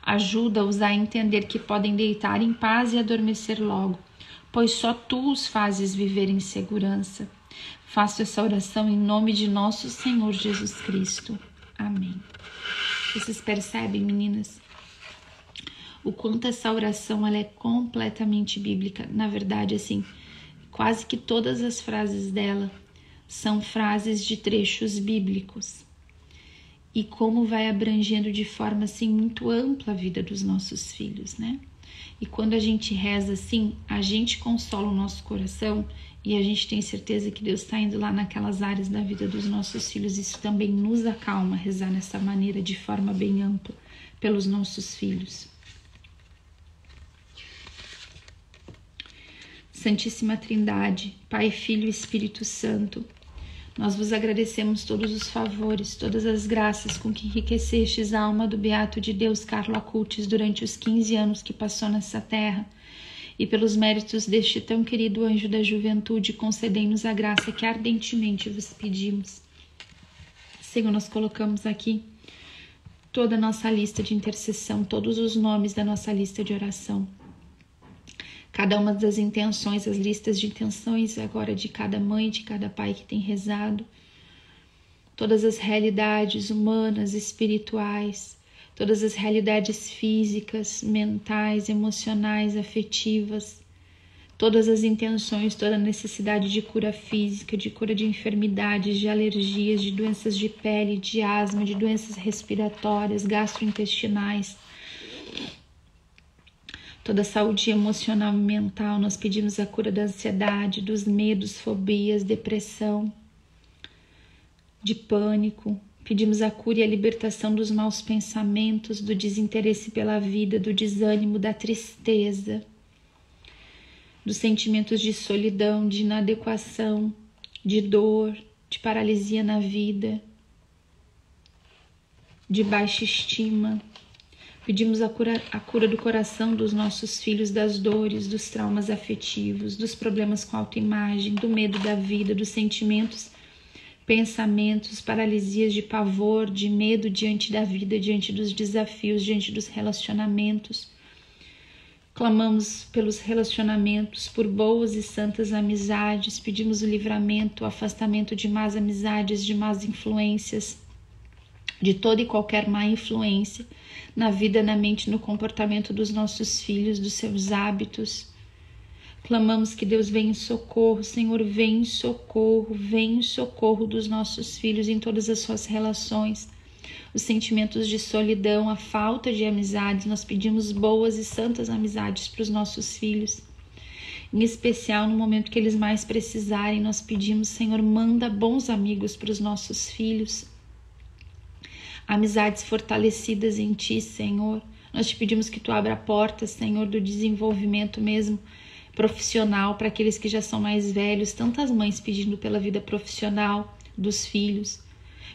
Ajuda-os a entender que podem deitar em paz e adormecer logo, pois só tu os fazes viver em segurança. Faço essa oração em nome de nosso Senhor Jesus Cristo. Amém. Vocês percebem, meninas, o quanto essa oração ela é completamente bíblica? Na verdade, assim, quase que todas as frases dela são frases de trechos bíblicos. E como vai abrangendo de forma assim muito ampla a vida dos nossos filhos, né? E quando a gente reza assim, a gente consola o nosso coração e a gente tem certeza que Deus está indo lá naquelas áreas da vida dos nossos filhos. Isso também nos acalma, rezar nessa maneira de forma bem ampla pelos nossos filhos. Santíssima Trindade, Pai, Filho e Espírito Santo, Nós vos agradecemos todos os favores, todas as graças com que enriquecestes a alma do beato de Deus Carlo Acutis durante os 15 anos que passou nessa terra. E pelos méritos deste tão querido anjo da juventude, concedei-nos a graça que ardentemente vos pedimos. Senhor, nós colocamos aqui toda a nossa lista de intercessão, todos os nomes da nossa lista de oração. Cada uma das intenções, as listas de intenções agora de cada mãe, de cada pai que tem rezado. Todas as realidades humanas, espirituais, todas as realidades físicas, mentais, emocionais, afetivas, todas as intenções, toda a necessidade de cura física, de cura de enfermidades, de alergias, de doenças de pele, de asma, de doenças respiratórias, gastrointestinais, toda a saúde emocional e mental. Nós pedimos a cura da ansiedade, dos medos, fobias, depressão, de pânico. Pedimos a cura e a libertação dos maus pensamentos, do desinteresse pela vida, do desânimo, da tristeza, dos sentimentos de solidão, de inadequação, de dor, de paralisia na vida, de baixa estima. Pedimos a cura do coração dos nossos filhos, das dores, dos traumas afetivos, dos problemas com autoimagem, do medo da vida, dos sentimentos, pensamentos, paralisias de pavor, de medo diante da vida, diante dos desafios, diante dos relacionamentos. Clamamos pelos relacionamentos, por boas e santas amizades, pedimos o livramento, o afastamento de más amizades, de más influências, de toda e qualquer má influência na vida, na mente, no comportamento dos nossos filhos, dos seus hábitos. Clamamos que Deus venha em socorro, Senhor, vem em socorro dos nossos filhos em todas as suas relações. Os sentimentos de solidão, a falta de amizades, nós pedimos boas e santas amizades para os nossos filhos. Em especial no momento que eles mais precisarem, nós pedimos, Senhor, manda bons amigos para os nossos filhos. Amizades fortalecidas em Ti, Senhor. Nós te pedimos que Tu abra a porta, Senhor, do desenvolvimento mesmo profissional para aqueles que já são mais velhos. Tantas mães pedindo pela vida profissional dos filhos.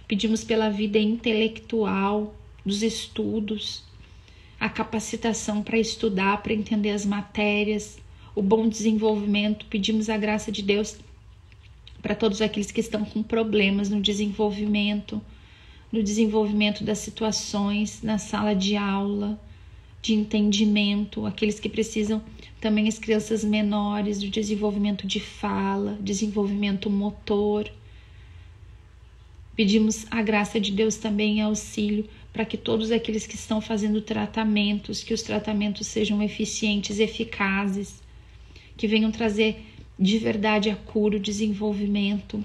Pedimos pela vida intelectual, dos estudos, a capacitação para estudar, para entender as matérias, o bom desenvolvimento. Pedimos a graça de Deus para todos aqueles que estão com problemas no desenvolvimento das situações na sala de aula, de entendimento, aqueles que precisam também, as crianças menores, do desenvolvimento de fala, desenvolvimento motor. Pedimos a graça de Deus também em auxílio para que todos aqueles que estão fazendo tratamentos, que os tratamentos sejam eficientes, eficazes, que venham trazer de verdade a cura, o desenvolvimento.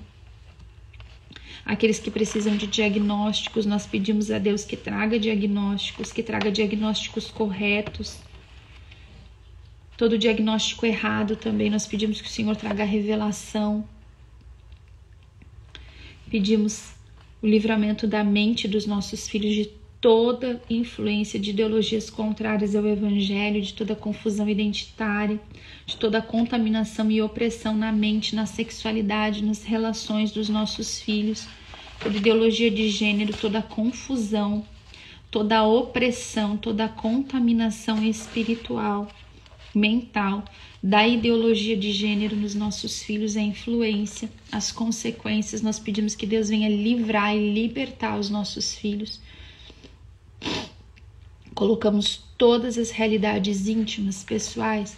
Aqueles que precisam de diagnósticos, nós pedimos a Deus que traga diagnósticos corretos. Todo diagnóstico errado também, nós pedimos que o Senhor traga a revelação. Pedimos o livramento da mente dos nossos filhos de toda influência de ideologias contrárias ao Evangelho, de toda confusão identitária, de toda contaminação e opressão na mente, na sexualidade, nas relações dos nossos filhos, toda ideologia de gênero, toda confusão, toda opressão, toda contaminação espiritual, mental, da ideologia de gênero nos nossos filhos, a influência, as consequências. Nós pedimos que Deus venha livrar e libertar os nossos filhos. Colocamos todas as realidades íntimas, pessoais,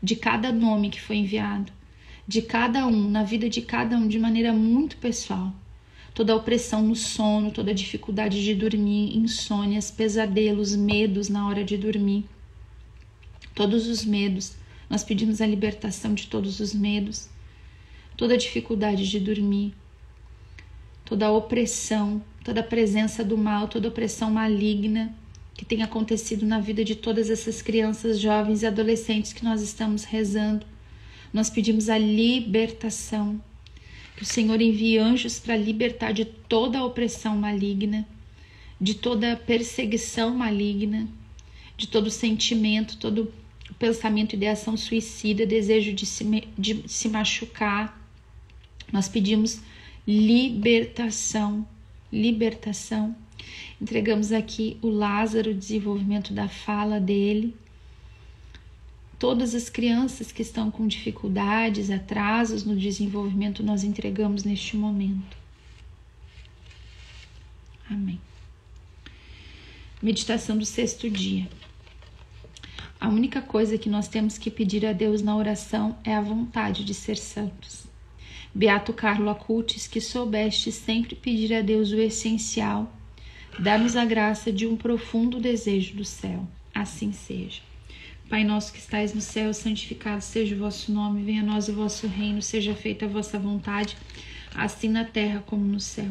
de cada nome que foi enviado, de cada um, na vida de cada um, de maneira muito pessoal. Toda a opressão no sono, toda a dificuldade de dormir, insônias, pesadelos, medos na hora de dormir. Todos os medos, nós pedimos a libertação de todos os medos. Toda a dificuldade de dormir, toda a opressão, toda a presença do mal, toda a opressão maligna que tem acontecido na vida de todas essas crianças, jovens e adolescentes que nós estamos rezando. Nós pedimos a libertação, que o Senhor envie anjos para libertar de toda a opressão maligna, de toda a perseguição maligna, de todo sentimento, todo pensamento, ideação suicida, desejo de se machucar. Nós pedimos libertação. Entregamos aqui o Lázaro, o desenvolvimento da fala dele. Todas as crianças que estão com dificuldades, atrasos no desenvolvimento, nós entregamos neste momento. Amém. Meditação do 6º dia. A única coisa que nós temos que pedir a Deus na oração é a vontade de ser santos. Beato Carlo Acutis, que soubeste sempre pedir a Deus o essencial, dá-nos a graça de um profundo desejo do céu. Assim seja. Pai nosso que estais no céu, santificado seja o vosso nome, venha a nós o vosso reino, seja feita a vossa vontade, assim na terra como no céu.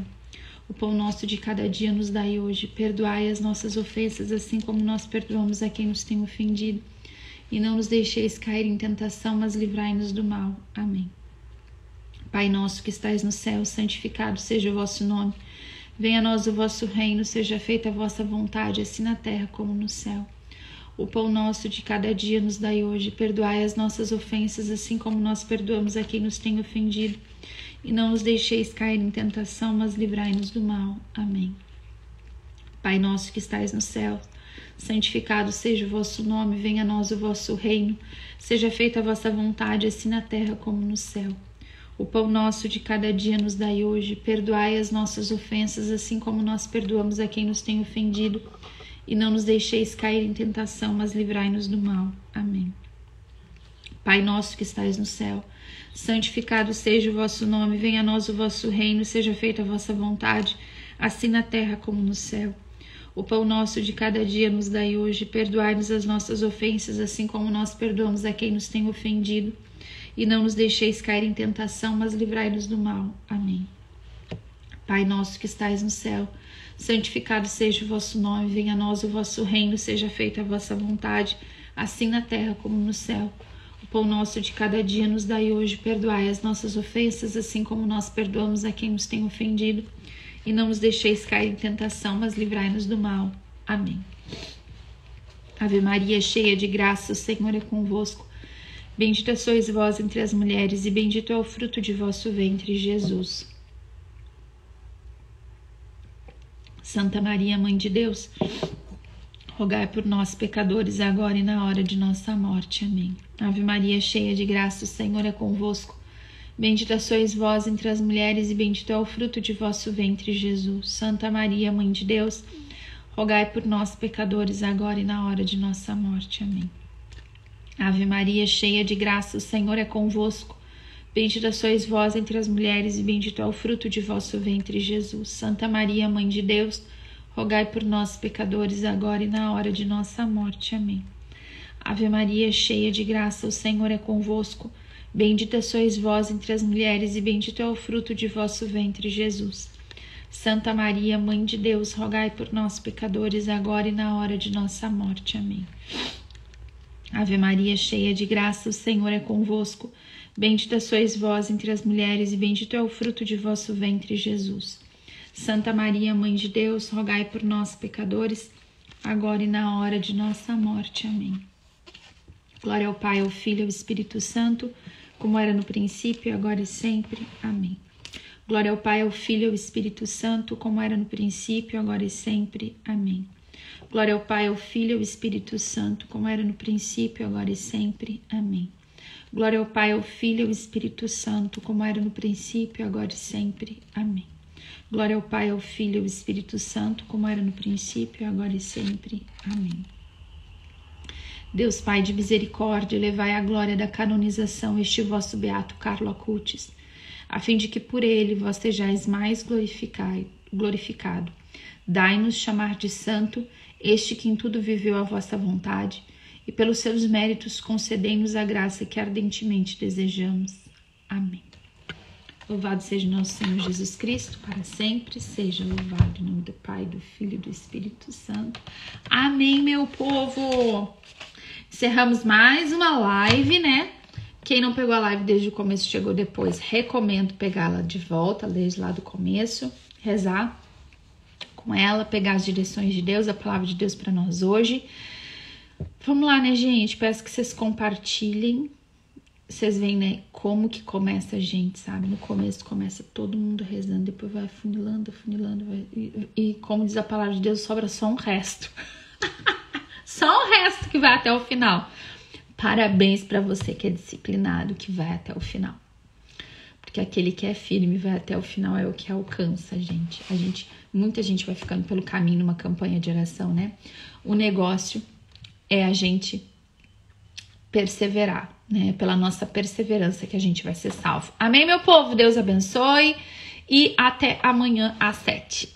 O pão nosso de cada dia nos dai hoje, perdoai as nossas ofensas, assim como nós perdoamos a quem nos tem ofendido, e não nos deixeis cair em tentação, mas livrai-nos do mal. Amém. Pai nosso que estais no céu, santificado seja o vosso nome, venha a nós o vosso reino, seja feita a vossa vontade, assim na terra como no céu. O pão nosso de cada dia nos dai hoje, perdoai as nossas ofensas, assim como nós perdoamos a quem nos tem ofendido, e não nos deixeis cair em tentação, mas livrai-nos do mal. Amém. Pai nosso que estais no céu, santificado seja o vosso nome, venha a nós o vosso reino, seja feita a vossa vontade, assim na terra como no céu. O pão nosso de cada dia nos dai hoje, perdoai as nossas ofensas, assim como nós perdoamos a quem nos tem ofendido, e não nos deixeis cair em tentação, mas livrai-nos do mal. Amém. Pai nosso que estais no céu, santificado seja o vosso nome, venha a nós o vosso reino, seja feita a vossa vontade, assim na terra como no céu. O pão nosso de cada dia nos dai hoje, perdoai-nos as nossas ofensas, assim como nós perdoamos a quem nos tem ofendido, e não nos deixeis cair em tentação, mas livrai-nos do mal. Amém. Pai nosso que estais no céu, santificado seja o vosso nome, venha a nós o vosso reino, seja feita a vossa vontade, assim na terra como no céu. O pão nosso de cada dia nos dai hoje, perdoai as nossas ofensas, assim como nós perdoamos a quem nos tem ofendido, e não nos deixeis cair em tentação, mas livrai-nos do mal. Amém. Ave Maria, cheia de graça, o Senhor é convosco. Bendita sois vós entre as mulheres, e bendito é o fruto de vosso ventre, Jesus. Santa Maria, Mãe de Deus, rogai por nós, pecadores, agora e na hora de nossa morte. Amém. Ave Maria, cheia de graça, o Senhor é convosco. Bendita sois vós entre as mulheres, e bendito é o fruto de vosso ventre, Jesus. Santa Maria, Mãe de Deus, rogai por nós, pecadores, agora e na hora de nossa morte. Amém. Ave Maria, cheia de graça, o Senhor é convosco. Bendita sois vós entre as mulheres, e bendito é o fruto de vosso ventre, Jesus. Santa Maria, Mãe de Deus, rogai por nós, pecadores, agora e na hora de nossa morte. Amém. Ave Maria, cheia de graça, o Senhor é convosco. Bendita sois vós entre as mulheres, e bendito é o fruto de vosso ventre, Jesus. Santa Maria, Mãe de Deus, rogai por nós, pecadores, agora e na hora de nossa morte. Amém. Ave Maria, cheia de graça, o Senhor é convosco. Bendita sois vós entre as mulheres, e bendito é o fruto de vosso ventre, Jesus. Santa Maria, Mãe de Deus, rogai por nós, pecadores, agora e na hora de nossa morte. Amém. Glória ao Pai, ao Filho e ao Espírito Santo, como era no princípio, agora e sempre. Amém. Glória ao Pai, ao Filho e ao Espírito Santo, como era no princípio, agora e sempre. Amém. Glória ao Pai, ao Filho e ao Espírito Santo, como era no princípio, agora e sempre. Amém. Glória ao Pai, ao Filho e ao Espírito Santo, como era no princípio, agora e sempre. Amém. Glória ao Pai, ao Filho e ao Espírito Santo, como era no princípio, agora e sempre. Amém. Deus Pai de misericórdia, levai à glória da canonização este vosso beato Carlo Acutis, a fim de que por ele vós sejais mais glorificado. Dai-nos chamar de santo este que em tudo viveu a vossa vontade, e pelos seus méritos concedei-nos a graça que ardentemente desejamos. Amém. Louvado seja nosso Senhor Jesus Cristo, para sempre seja louvado. Em nome do Pai, do Filho e do Espírito Santo. Amém, meu povo! Encerramos mais uma live, né? Quem não pegou a live desde o começo, chegou depois, recomendo pegá-la de volta, desde lá do começo, rezar com ela, pegar as direções de Deus, a palavra de Deus para nós hoje. Vamos lá, né, gente? Peço que vocês compartilhem vocês veem, né, como que começa a gente, sabe? No começo começa todo mundo rezando, depois vai afunilando, e como diz a palavra de Deus, sobra só um resto. Só um resto que vai até o final. Parabéns para você que é disciplinado, que vai até o final. Porque aquele que é firme vai até o final é o que alcança, gente. Muita gente vai ficando pelo caminho numa campanha de oração, né? O negócio é a gente perseverar, né? Pela nossa perseverança que a gente vai ser salvo. Amém, meu povo? Deus abençoe e até amanhã às 7.